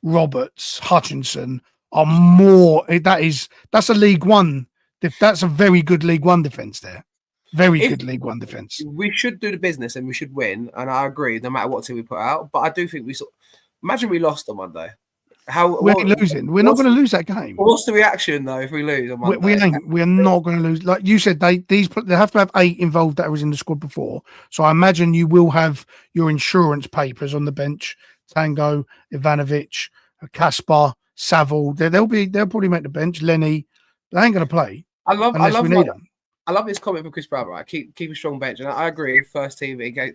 Roberts, Hutchinson are more. That's a League One. That's a very good League One defence there. Very good League One defence. We should do the business and we should win. And I agree, no matter what team we put out. But I do think imagine we lost on Monday. We ain't losing. We're not going to lose that game. What's the reaction though if we lose on Monday? We ain't. We are not going to lose. Like you said, they have to have 8 involved that was in the squad before. So I imagine you will have your insurance papers on the bench. Tango, Ivanovic, Kaspar, Saville. They'll probably make the bench. Lenny. They ain't going to play. I love this comment from Chris Brown, right? Keep a strong bench. And I agree, first team in case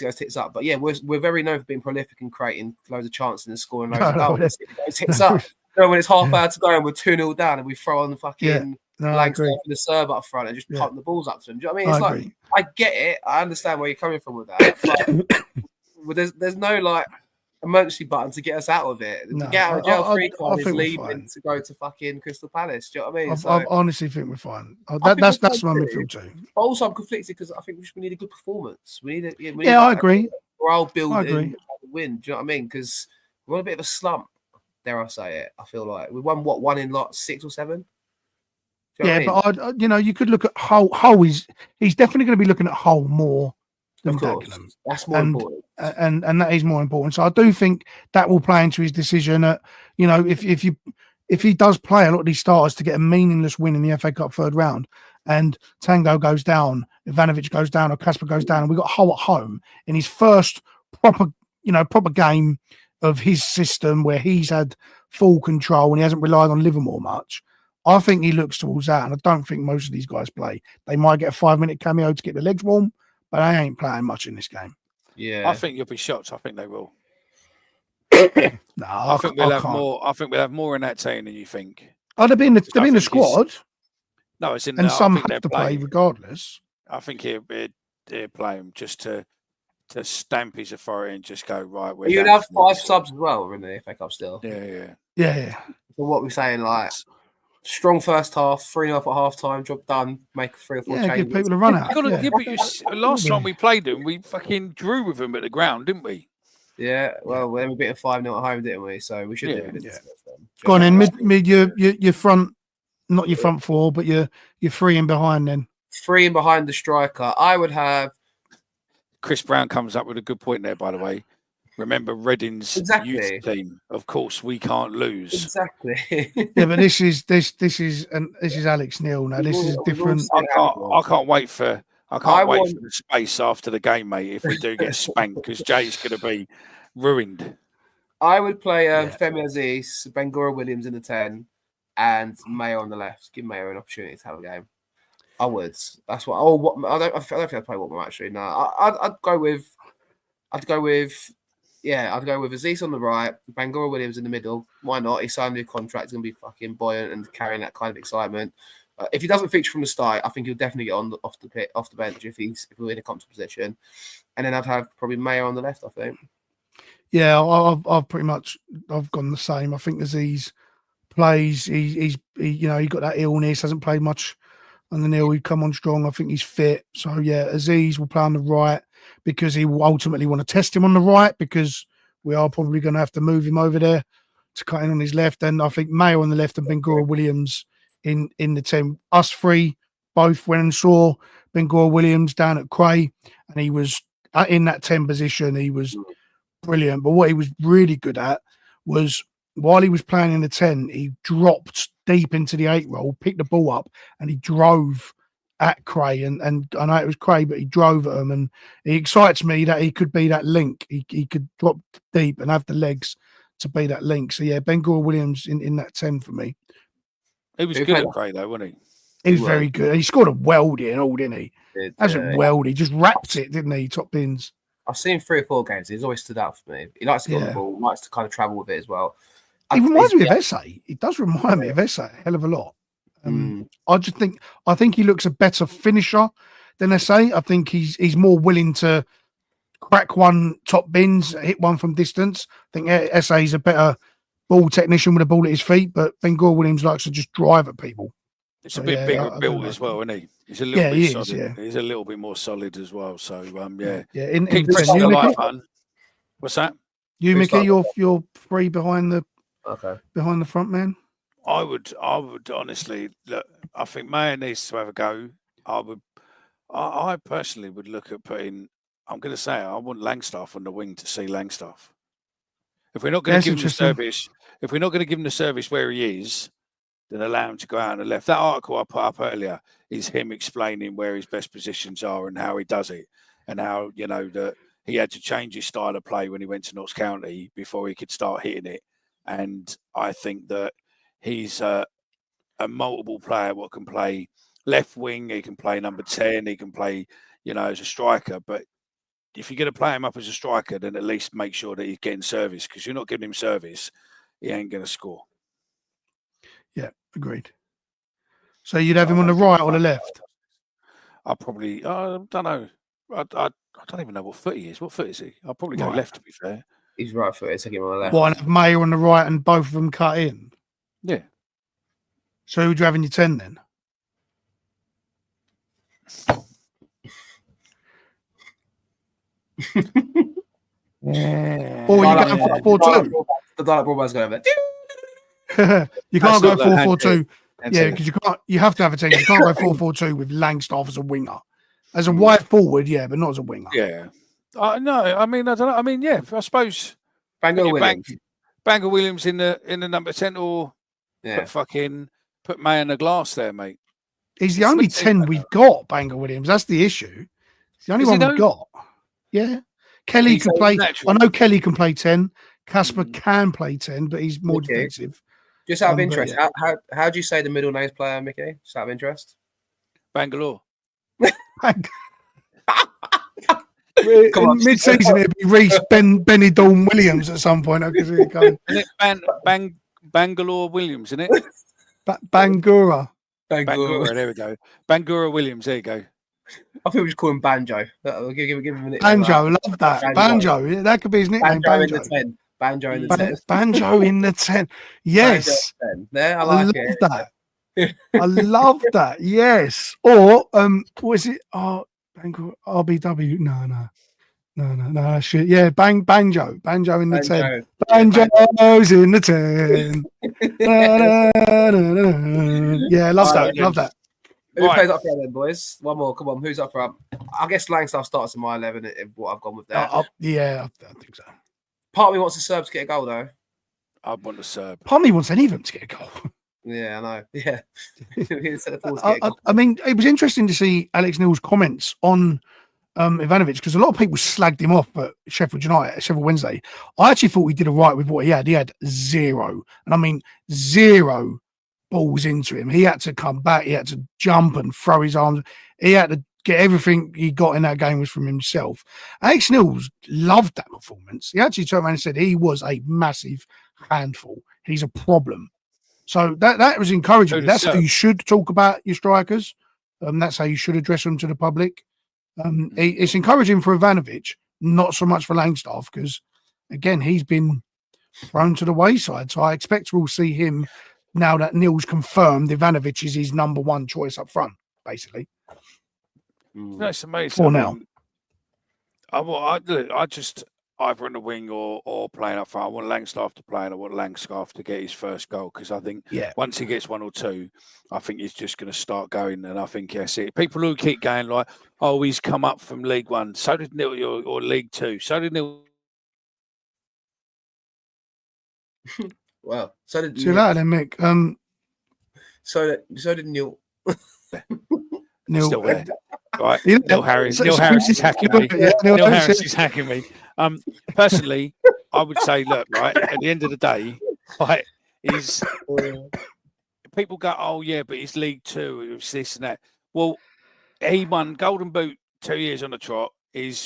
it goes tits up. But yeah, we're very known for being prolific and creating loads of chances and scoring loads of goals. It goes tits up. When it's half hour to go and we're 2-0 down and we throw on the fucking blanks off in the serve up front and just pumping the balls up to them. Do you know what I mean? It's like, I get it. I understand where you're coming from with that. But there's no like emergency button to get us out of it. No, get out of jail free card is leaving to go to fucking Crystal Palace. Do you know what I mean? I honestly think we're fine. That's my midfield too. But also, I'm conflicted because I think we need a good performance. We need I agree. Morale building and win. Do you know what I mean? Because we're on a bit of a slump. Dare I say it? I feel like we won one in like 6 or 7. But you could look at Hull. He's definitely going to be looking at Hull more than Dagenham. That's more important, and that is more important. So I do think that will play into his decision. That if he does play a lot of these starters to get a meaningless win in the FA Cup third round, and Tango goes down, Ivanovic goes down, or Kasper goes down, and we got Hull at home in his first proper game of his system where he's had full control and he hasn't relied on Livermore much. I think he looks towards that, and I don't think most of these guys play. They might get a 5-minute cameo to get their legs warm, but they ain't playing much in this game. Yeah, I think you'll be shocked. I think they will. No, I think we'll have more in that team than you think. Oh, they'll be in the squad. No, it's in. And some have to play regardless. I think he'll play him just to stamp his authority and just go right. You'd have 5 subs as well in the FA Cup still. Yeah. So what we're saying, like, strong first half, 3-0 up at half time, job done, make 3 or 4 changes. Give people a run out. Last time we played them, we fucking drew with them at the ground, didn't we? Yeah, well, then we beat a 5-0 at home, didn't we? So we should do it. Yeah. Go on in, mid your front, not your front 4, but your 3 in behind then. 3 in behind the striker. I would have. Chris Brown comes up with a good point there, by the way. Remember Reading's youth team. Of course, we can't lose. Exactly. Yeah, but this is Alex Neil now. This is different. I can't wait for the space after the game, mate. If we do get spanked, because Jay's going to be ruined. I would play Femi Aziz, Bangura Williams in the 10, and Mayo on the left. Give Mayo an opportunity to have a game. I would. That's what. I don't think I'd play Watman actually. No, I'd go with Aziz on the right, Bangura Williams in the middle. Why not? He signed a new contract. He's going to be fucking buoyant and carrying that kind of excitement. If he doesn't feature from the start, I think he'll definitely get off the bench if we're in a comfortable position. And then I'd have probably Mayo on the left, I think. Yeah, I've gone the same. I think Aziz plays. He got that illness, hasn't played much on the nil. He'd come on strong. I think he's fit. So yeah, Aziz will play on the right because he will ultimately want to test him on the right, because we are probably going to have to move him over there to cut in on his left. And I think Mayo on the left and Bangura Williams in the team. Us 3 both went and saw Bangura Williams down at Cray, and he was in that 10 position. He was brilliant. But what he was really good at was, while he was playing in the 10, he dropped deep into the 8 role, picked the ball up, and he drove at Cray. And I know it was Cray, but he drove at him. And he excites me that he could be that link. He could drop deep and have the legs to be that link. So yeah, Bangura Williams in that 10 for me. He was good at Cray though, wasn't he? He was very good. He scored a weldy and all, didn't he? As a weldy, just wrapped it, didn't he? Top bins. I've seen 3 or 4 games. He's always stood out for me. He likes to get on the ball, likes to kind of travel with it as well. He reminds me of Esse. It does remind me of Esse a hell of a lot. I think he looks a better finisher than Esse. I think he's more willing to crack one top bins, hit one from distance. I think Esse is a better ball technician with a ball at his feet, but Bangura Williams likes to just drive at people. It's a bit bigger built as well, isn't he? He's a little bit solid. He's a little bit more solid as well. So Yeah. What's that? You, Mickey, you're 3 behind the front man. I would honestly look. I think Mayer needs to have a go. I personally would look at putting. I'm going to say I want Langstaff on the wing to see Langstaff. If we're not going to give him the service, where he is, then allow him to go out on the left. That article I put up earlier is him explaining where his best positions are and how he does it, and how that he had to change his style of play when he went to Notts County before he could start hitting it. And I think that he's a multiple player what can play left wing, he can play number 10, he can play, as a striker. But if you're going to play him up as a striker, then at least make sure that he's getting service, because you're not giving him service, he ain't going to score. Yeah, agreed. So you'd have him on the right or the left? I'll probably, I don't know. I don't even know what foot he is. What foot is he? I'll probably go left, to be fair. He's right footed. Take him on the left. Why have Mayer on the right and both of them cut in? Yeah. So who'd you have in your 10 then? Or you going 4-4-2? The Dalek Broadman's going over there. You can't go 4-4-2. Yeah, because you can't. You have to have a team. You can't go 4-4-2 with Langstaff as a winger, as a wide forward. Yeah, but not as a winger. Yeah. No, I mean, I don't know. I mean, yeah, I suppose Bangor Williams. Bangor Williams in the number 10, or put May in the glass there, mate. He's the only 10 we've got, Bangor Williams. That's the issue. It's the only one we've got. Yeah. Kelly can play. I know Kelly can play 10. Casper can play 10, but he's more defensive. Just out of interest, how do you say the middle names player, Mickey? Just out of interest. Bangalore. Mid-season, it'd be Reese, Benny Dawn Williams at some point. Bangalore Williams, isn't it? Bangura. Bangura, there we go. Bangura Williams, there you go. I think we just call him Banjo. Give him a nickname. Banjo, love that. Banjo. Yeah, that could be his nickname. Banjo in the 10. Banjo in the 10. Banjo in the 10. Yes. There, I love that. I love that. Yes. Or what is it? Oh, RBW. No, shit. Yeah, Banjo in the 10. Banjo's in the 10. Yeah, love that. Who plays up front then, boys? One more. Come on, who's up front? I guess Langstaff starts in my 11. What I've gone with there. Yeah, I think so. Part of me wants the Serbs to get a goal, though. I want the Serb. Part of me wants any of them to get a goal. Yeah, I know. Yeah. I mean, it was interesting to see Alex Neil's comments on Ivanovic, because a lot of people slagged him off at Sheffield Wednesday. I actually thought he did all right with what he had. He had 0, and I mean 0 balls into him. He had to come back. He had to jump and throw his arms. He had to get everything he got in that game was from himself. Alex Neil's loved that performance. He actually turned around and said he was a massive handful. He's a problem. So that was encouraging. That's how you should talk about your strikers. That's how you should address them to the public. It's encouraging for Ivanovic, not so much for Langstaff, because again, he's been thrown to the wayside. So I expect we'll see him now that Neil's confirmed Ivanovic is his number 1 choice up front, basically. That's amazing. For now. I just either in the wing or playing up front. I want Langstaff to play, and I want Langstaff to get his first goal, because I think once he gets 1 or 2, I think he's just going to start going. And I think people who keep going like, oh, he's come up from League 1, so did Neil, or League 2, so did Neil. Well, so did see you later then, Mick. So did Neil. Neil, still there. Right, Neil Harris is hacking me. Neil Harris is hacking me. Personally, I would say, look, right, at the end of the day, right, is people go, oh yeah, but it's League 2, it's this and that. Well, he won Golden Boot 2 years on the trot,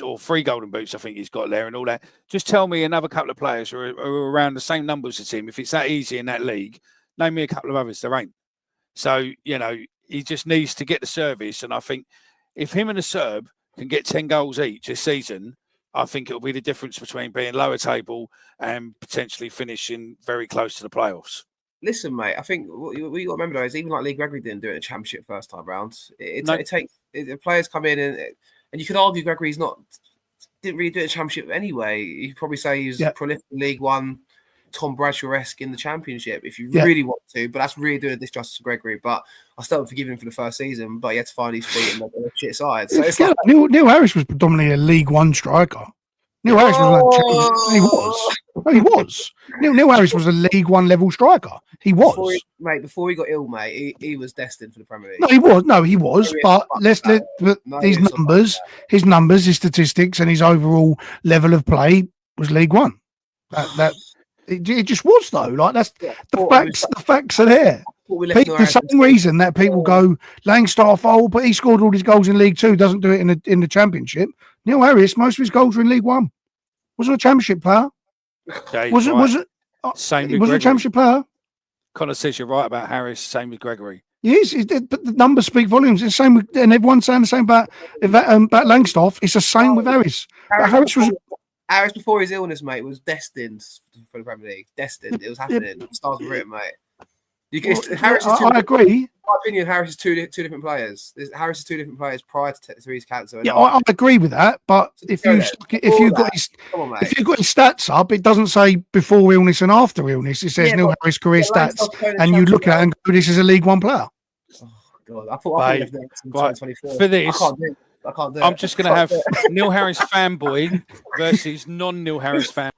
or 3 Golden Boots, I think he's got there, and all that. Just tell me another couple of players who are around the same numbers as him. If it's that easy in that league, name me a couple of others. There ain't. So, he just needs to get the service, and I think if him and the Serb can get 10 goals each this season, I think it'll be the difference between being lower table and potentially finishing very close to the playoffs. Listen, mate, I think what you got to remember, though, is even like Lee Gregory didn't do it in the Championship first time round. It takes players come in, and you could argue Gregory's didn't really do it in the Championship anyway. You could probably say he was prolific in League 1, Tom Bradshaw-esque in the Championship, if you really want to, but that's really doing a disjustice to Gregory. But I still don't forgive him for the first season, but he had to find his feet in the shit side. So it's Neil Harris was predominantly a League 1 striker. Neil Harris was he was. Neil Harris was a League 1 level striker. He was. Before he got ill, mate, he was destined for the Premier League. He was. But his numbers, his statistics, and his overall level of play was League 1. It just was, though. Like, that's the facts. The facts are there. The same reason that people go Langstaff, but he scored all his goals in League 2, doesn't do it in the Championship. Neil Harris, most of his goals were in League 1. Wasn't a Championship player. Was it? Same. Was a Championship player. Connor says you're right about Harris. Same with Gregory. Yes, but the numbers speak volumes. It's the same with, and everyone's saying the same about Langstaff. It's the same with Harris. Harris before his illness, mate, was destined for the Premier League. Destined. It was happening. The stars were written, mate. I agree. In my opinion, Harris is two different players. Harris is two different players prior to his cancer. Yeah, I agree with that. But if you got his stats up, it doesn't say before illness and after illness. It says Neil Harris career stats, and you look at it and go, "This is a League One player." Oh God, I thought I left for this. I can't do it. I'm just going to have Neil Harris fanboy versus non-Neil Harris fan.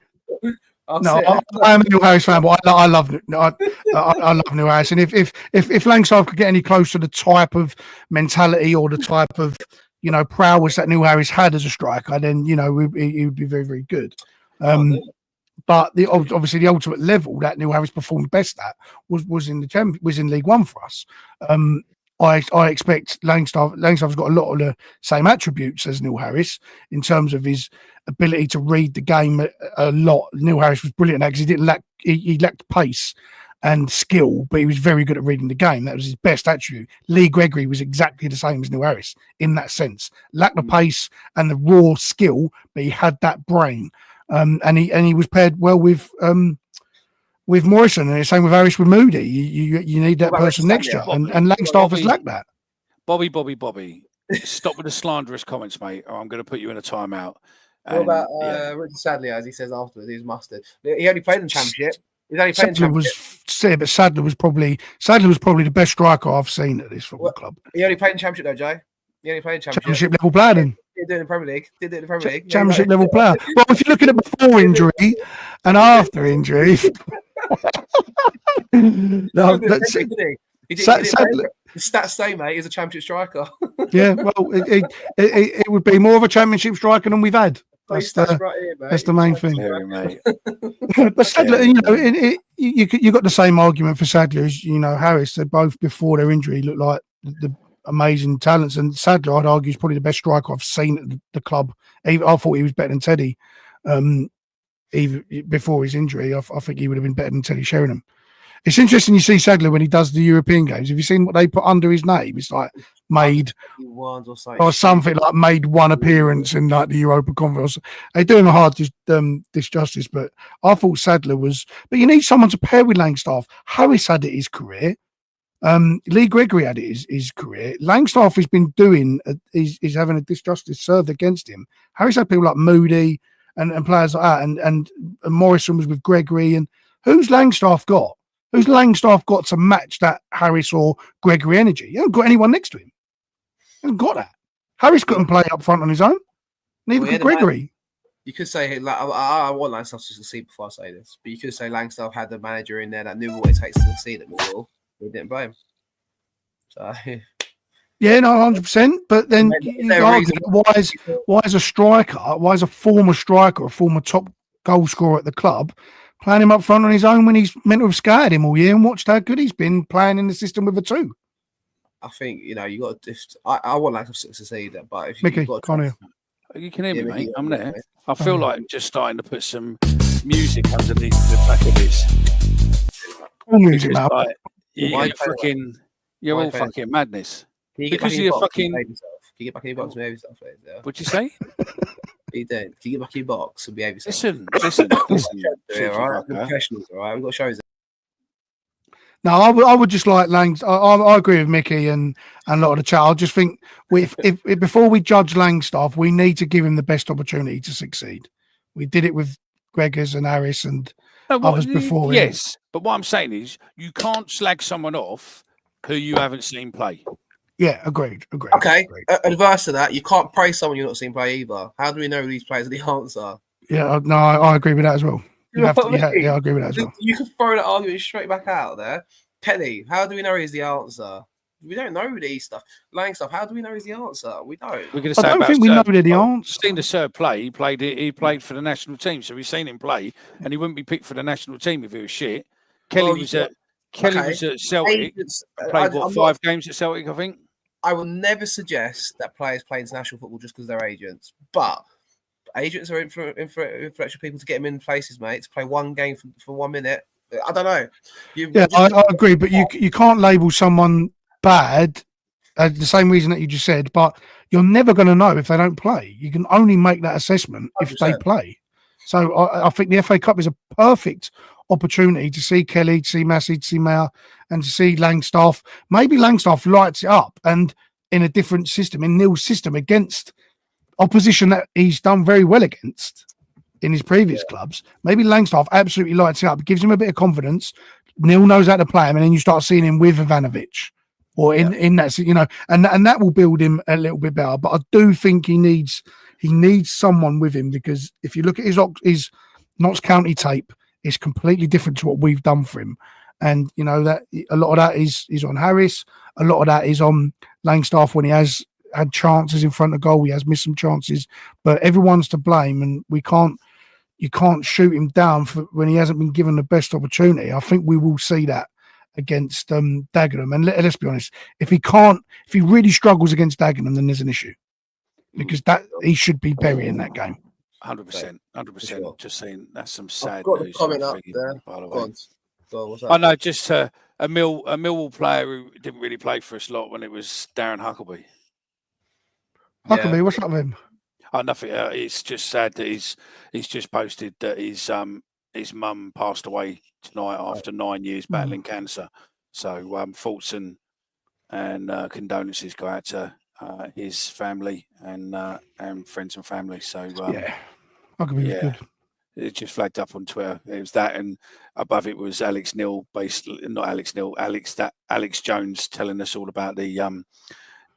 No, I'm a Neil Harris fan, but I love Neil Harris. And if Langstaff could get any closer to the type of mentality or the type of prowess that Neil Harris had as a striker, then he would be very, very good. But obviously the ultimate level that Neil Harris performed best at was in League One for us. I expect Langstaff's got a lot of the same attributes as Neil Harris in terms of his ability to read the game a lot. Neil Harris was brilliant because he lacked pace and skill, but he was very good at reading the game. That was his best attribute. Lee Gregory was exactly the same as Neil Harris in that sense. Lacked the pace and the raw skill, but he had that brain. And he was paired well with Morrison, and the same with Harris with Moody. You need that person next year, and Langstaff has lacked that. Bobby, stop with the slanderous comments, mate, or I'm going to put you in a timeout. What about Richard Sadler, as he says afterwards? He's mustard. He only played in the Championship. But Sadler was probably the best striker I've seen at this football club. He only played in Championship though, Joe. He only played in Championship level player. Then did it in the Premier League. Championship level player. Well, if you're looking at before injury and after injury, no, that's the stats say, mate, he's a Championship striker. Yeah, well, it would be more of a Championship striker than we've had. That's the main thing. But Sadler, you got the same argument for Sadler as Harris. They both before their injury looked like the amazing talents, and Sadler, I'd argue, is probably the best striker I've seen at the club. I thought he was better than Teddy. Even before his injury, I think he would have been better than Teddy Sheringham. It's interesting you see Sadler when he does the European games. Have you seen what they put under his name? It's like made or something like made one appearance in like the Europa Conference. They're doing a hard disjustice, but I thought Sadler was. But you need someone to pair with Langstaff. Harris had it his career. Lee Gregory had it his career. Langstaff has been doing is having a disjustice served against him. Harris had people like Moody and players like that, and Morrison was with Gregory. And who's Langstaff got? Who's Langstaff got to match that Harris or Gregory energy? He hasn't got anyone next to him. He hasn't got that. Harris couldn't play up front on his own. Neither could Gregory. You could say, I want Langstaff to succeed before I say this, but you could say Langstaff had the manager in there that knew what it takes to succeed at Millwall. He didn't play him. So... Yeah, no, 100%. But then you argue, why is a striker, why is a former striker, a former top goal scorer at the club, playing him up front on his own when he's meant to have scared him all year and watched how good he's been playing in the system with a two? I think, you got to I want Langstaff to succeed, but if Mickey, can't hear. You can hear me, mate. I'm there. I feel like just starting to put some music underneath the back of this. All music now. You're all fucking madness. Because you're fucking. Can you get back in your box and behave yourself, please? Yeah. What'd you say? You don't. Can you get back in your box and behave yourself? Listen. Yeah, all right. We're professionals, all right. We've got shows. No, I would just like Langs. I agree with Mickey and a lot of the chat. I just think if before we judge Langstaff, we need to give him the best opportunity to succeed. We did it with Gregors and Harris and others before. Yes, but what I'm saying is you can't slag someone off who you haven't seen play. Yeah, agreed. Okay, adverse to that, you can't praise someone you've not seen play either. How do we know these players are the answer? Yeah, no, I agree with that as well. I agree with that as well. You can throw that argument straight back out there. Kelly, how do we know he's the answer? We don't know these stuff. Langstaff, how do we know he's the answer? We don't. I don't think we know the answer. Seen the Sir play. He played for the national team, so we've seen him play, and he wouldn't be picked for the national team if he was shit. Kelly was at Celtic. Played 5 games at Celtic, I think. I will never suggest that players play international football just because they're agents, but agents are influential people to get them in places, mate. To play one game for 1 minute, I don't know. I agree, but you can't label someone bad, the same reason that you just said, but you're never going to know if they don't play. You can only make that assessment if 100%. they play. So I think the FA Cup is a perfect opportunity to see Kelly, to see Massey, to see Mayer, and to see Langstaff. Maybe Langstaff lights it up and in a different system, in Neil's system, against opposition that he's done very well against in his previous clubs. Maybe Langstaff absolutely lights it up, gives him a bit of confidence. Neil knows how to play him, and then you start seeing him with Ivanovic or in that, you know, and that will build him a little bit better. But I do think he needs someone with him, because if you look at his Notts County tape, it's completely different to what we've done for him. And you know that a lot of that is on Harris, a lot of that is on Langstaff when he has had chances in front of goal. He has missed some chances, but everyone's to blame, and you can't shoot him down for when he hasn't been given the best opportunity. I think we will see that against Dagenham. And let's be honest, if he really struggles against Dagenham, then there's an issue, because that he should be burying that game. 100%. Just saying, that's some sad I've got news. a comment up there. By the way. Go on, what's that? I know, just a Millwall player who didn't really play for us a lot when it was Darren Huckleby. Huckleby, what's up with him? Oh, nothing. It's just sad that he's just posted that his mum passed away tonight after 9 years battling cancer. So thoughts and condolences go out to his family and friends and family. So Huckleby was good. It just flagged up on Twitter. It was that, and above it was Alex Jones telling us all about the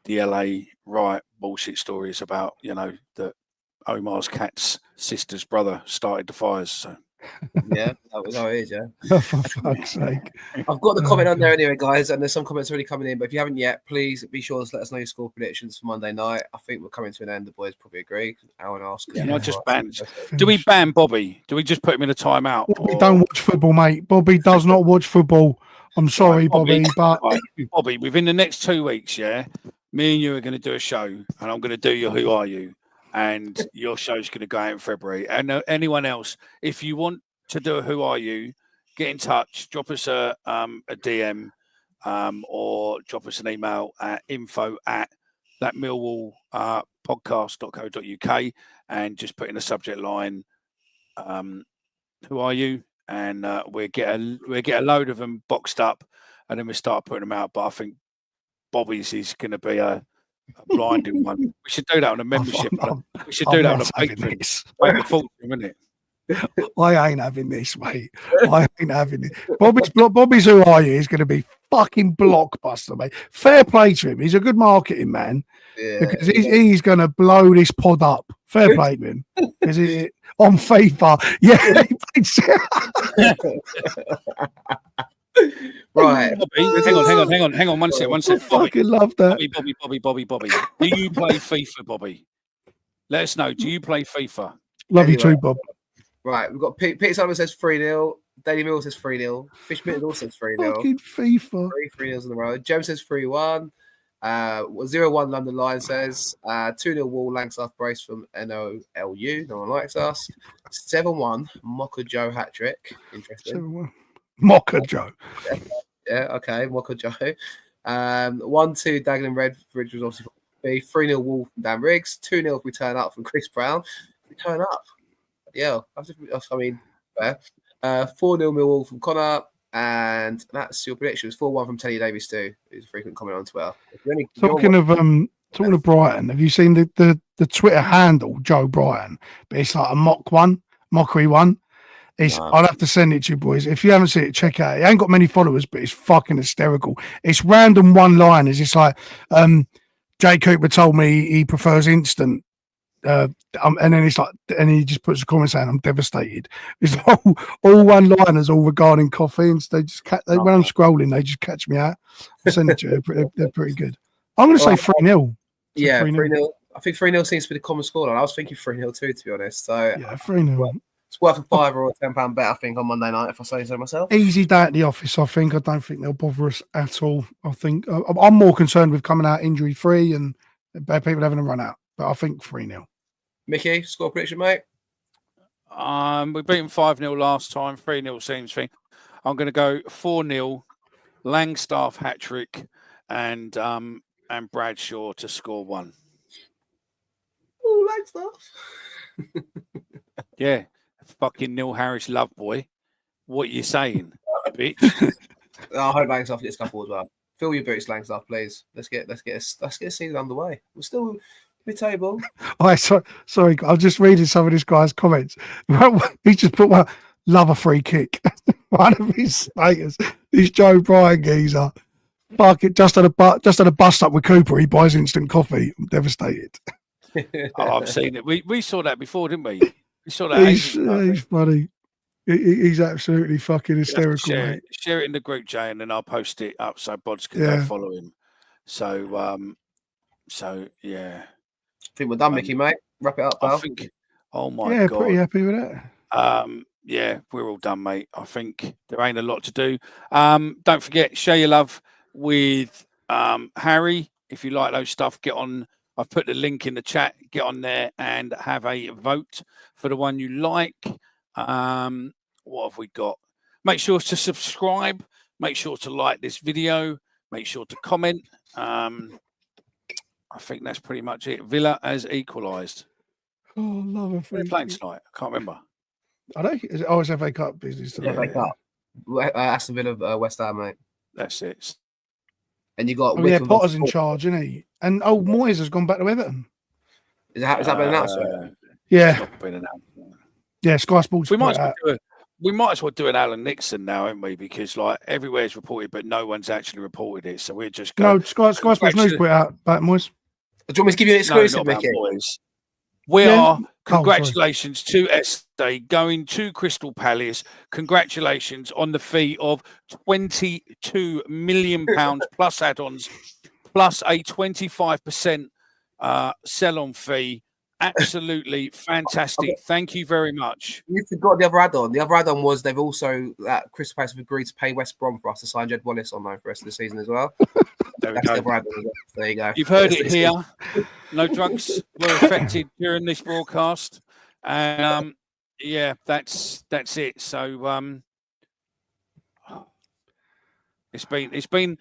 LA riot bullshit stories about, you know, that Omar's cat's sister's brother started the fires. So yeah, that was how it is. Yeah. Oh, for fuck's sake! I've got the comment on there anyway, guys, and there's some comments already coming in. But if you haven't yet, please be sure to let us know your score predictions for Monday night. I think we're coming to an end. The boys probably agree. Aaron asked. Yeah, just ban. Do we ban Bobby? Do we just put him in a timeout? Bobby don't watch football, mate. Bobby does not watch football. I'm sorry, Bobby, but Bobby, within the next 2 weeks, me and you are going to do a show, and I'm going to do your Who Are You, and your show's going to go out in February. And anyone else, if you want to do a Who Are You, get in touch, drop us a DM, or drop us an email at info@thatmillwallpodcast.co.uk, and just put in the subject line, Who Are You? And we'll get a load of them boxed up, and then we start putting them out. But I think Bobby's is going to be a blinding one. We should do that on a membership. We should do that on a Patreon. Make a fortune, isn't it? I ain't having this, mate. I ain't having it. Bobby's Who Are You is going to be fucking blockbuster, mate. Fair play to him. He's a good marketing man, because he's going to blow this pod up. Fair play to him. Because on FIFA, Right. Bobby, hang on. One sec. I fucking love that. Bobby. Do you play FIFA, Bobby? Let us know. Do you play FIFA? Love you too, Bob. Right. We've got Peter Simon says 3-0. Daily Mill says 3-0. Fish Mitten also says 3-0. Fucking FIFA. 3-0s in a row. James says 3-1. 0-1 London Lion says 2-0 Wall Langstaff brace from NOLU. No one likes us. 7-1 Mocha Joe hat trick. Interesting. 7-1. Mocha Joe. Yeah, okay. Mocha Joe. 1-2 Dagenham Redbridge was obviously 3-0 Wall from Dan Riggs. 2-0 if we turn up from Chris Brown. We turn up. Yeah, I mean, fair. 4-0 Millwall from Connor. And that's your predictions. 4-1 from Teddy Davies too, who's a frequent comment on Twitter. Talking of Brighton, have you seen the Twitter handle Joe Brighton? But it's like a mockery one. I'll have to send it to you boys. If you haven't seen it, check it out. It ain't got many followers, but it's fucking hysterical. It's random one-liners. It's like Jay Cooper told me he prefers instant. And then it's like, and he just puts a comment saying, "I'm devastated." It's all one-liners, all regarding coffee, and they just when I'm scrolling, they just catch me out. I'll send it to you. They're pretty good. I'm going to say 3-0. Yeah, 3-0. I think 3-0 seems to be the common scoreline. I was thinking 3-0 too, to be honest. So yeah, 3-0. It's worth a £5 or a £10 bet, I think, on Monday night, if I say so myself. Easy day at the office, I think. I don't think they'll bother us at all. I think I'm more concerned with coming out injury-free and people having a run out. But I think 3-0. Mickey, score prediction, mate? We beat them 5-0 last time. 3-0 seems thing. I'm going to go 4-0, Langstaff hat-trick, and Bradshaw to score 1. Oh, like stuff. Yeah, fucking Neil Harris love boy. What are you saying, bitch? I hope Langstaff gets a couple as well. Fill your boots, Langstaff, please. Let's get a season underway. We're still mid-table. Sorry, I'm just reading some of this guy's comments. He just put one, love a free kick. One of his status. This Joe Bryan geezer. Fuck it, just at a bus stop with Cooper, he buys instant coffee. I'm devastated. I've seen it. We saw that before, didn't we? We saw that. He's funny. He's absolutely fucking hysterical. Share it in the group, Jay, and then I'll post it up so Bods can go follow him. So yeah. I think we're done, Mickey, mate. Wrap it up, pal. I think. Oh my God. Pretty happy with that. Yeah, we're all done, mate. I think there ain't a lot to do. Don't forget, share your love with Harry. If you like those stuff, get on. I've put the link in the chat. Get on there and have a vote for the one you like. What have we got? Make sure to subscribe. Make sure to like this video. Make sure to comment. I think that's pretty much it. Villa has equalised. Oh, love a free. They're playing tonight. I can't remember. I don't. It's FA Cup business today. FA Cup. Aston Villa, West Ham, mate. That's it. And you got. Potter's in charge, isn't he? And Moyes has gone back to Everton. Is that been announced? Yeah. Been announced. Yeah, Sky Sports. We might as well do an Alan Nixon now, haven't we? Because like everywhere's reported, but no one's actually reported it. So we're just going. No, Sky Sports News put it out about Moyes. Do you want me to give you an exclusive, Mickey? We are. Congratulations to Esse going to Crystal Palace. Congratulations on the fee of £22 million plus add-ons, plus a 25% sell-on fee. Absolutely fantastic. Thank you very much. You forgot the other add-on. The other add-on was they've also Crystal Palace have agreed to pay West Brom for us to sign Jed Wallace on loan for the rest of the season as well. There we go. There you go. You've heard it here. No drugs were affected during this broadcast, and yeah, that's it. So it's been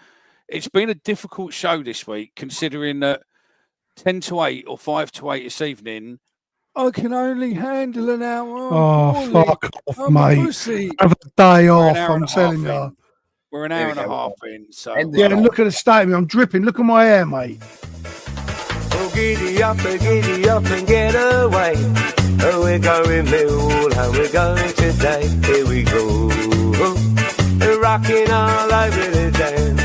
a difficult show this week, considering that 10 to 8 or 5 to 8 this evening. I can only handle an hour. Oh, fuck off, mate. Have a day off, I'm telling you. We're an hour and a half in. So yeah, look at the state of me. I'm dripping. Look at my hair, mate. Oh, giddy up and get away. Oh, we're going Mill and we're going today. Here we go. Rocking all over the dance.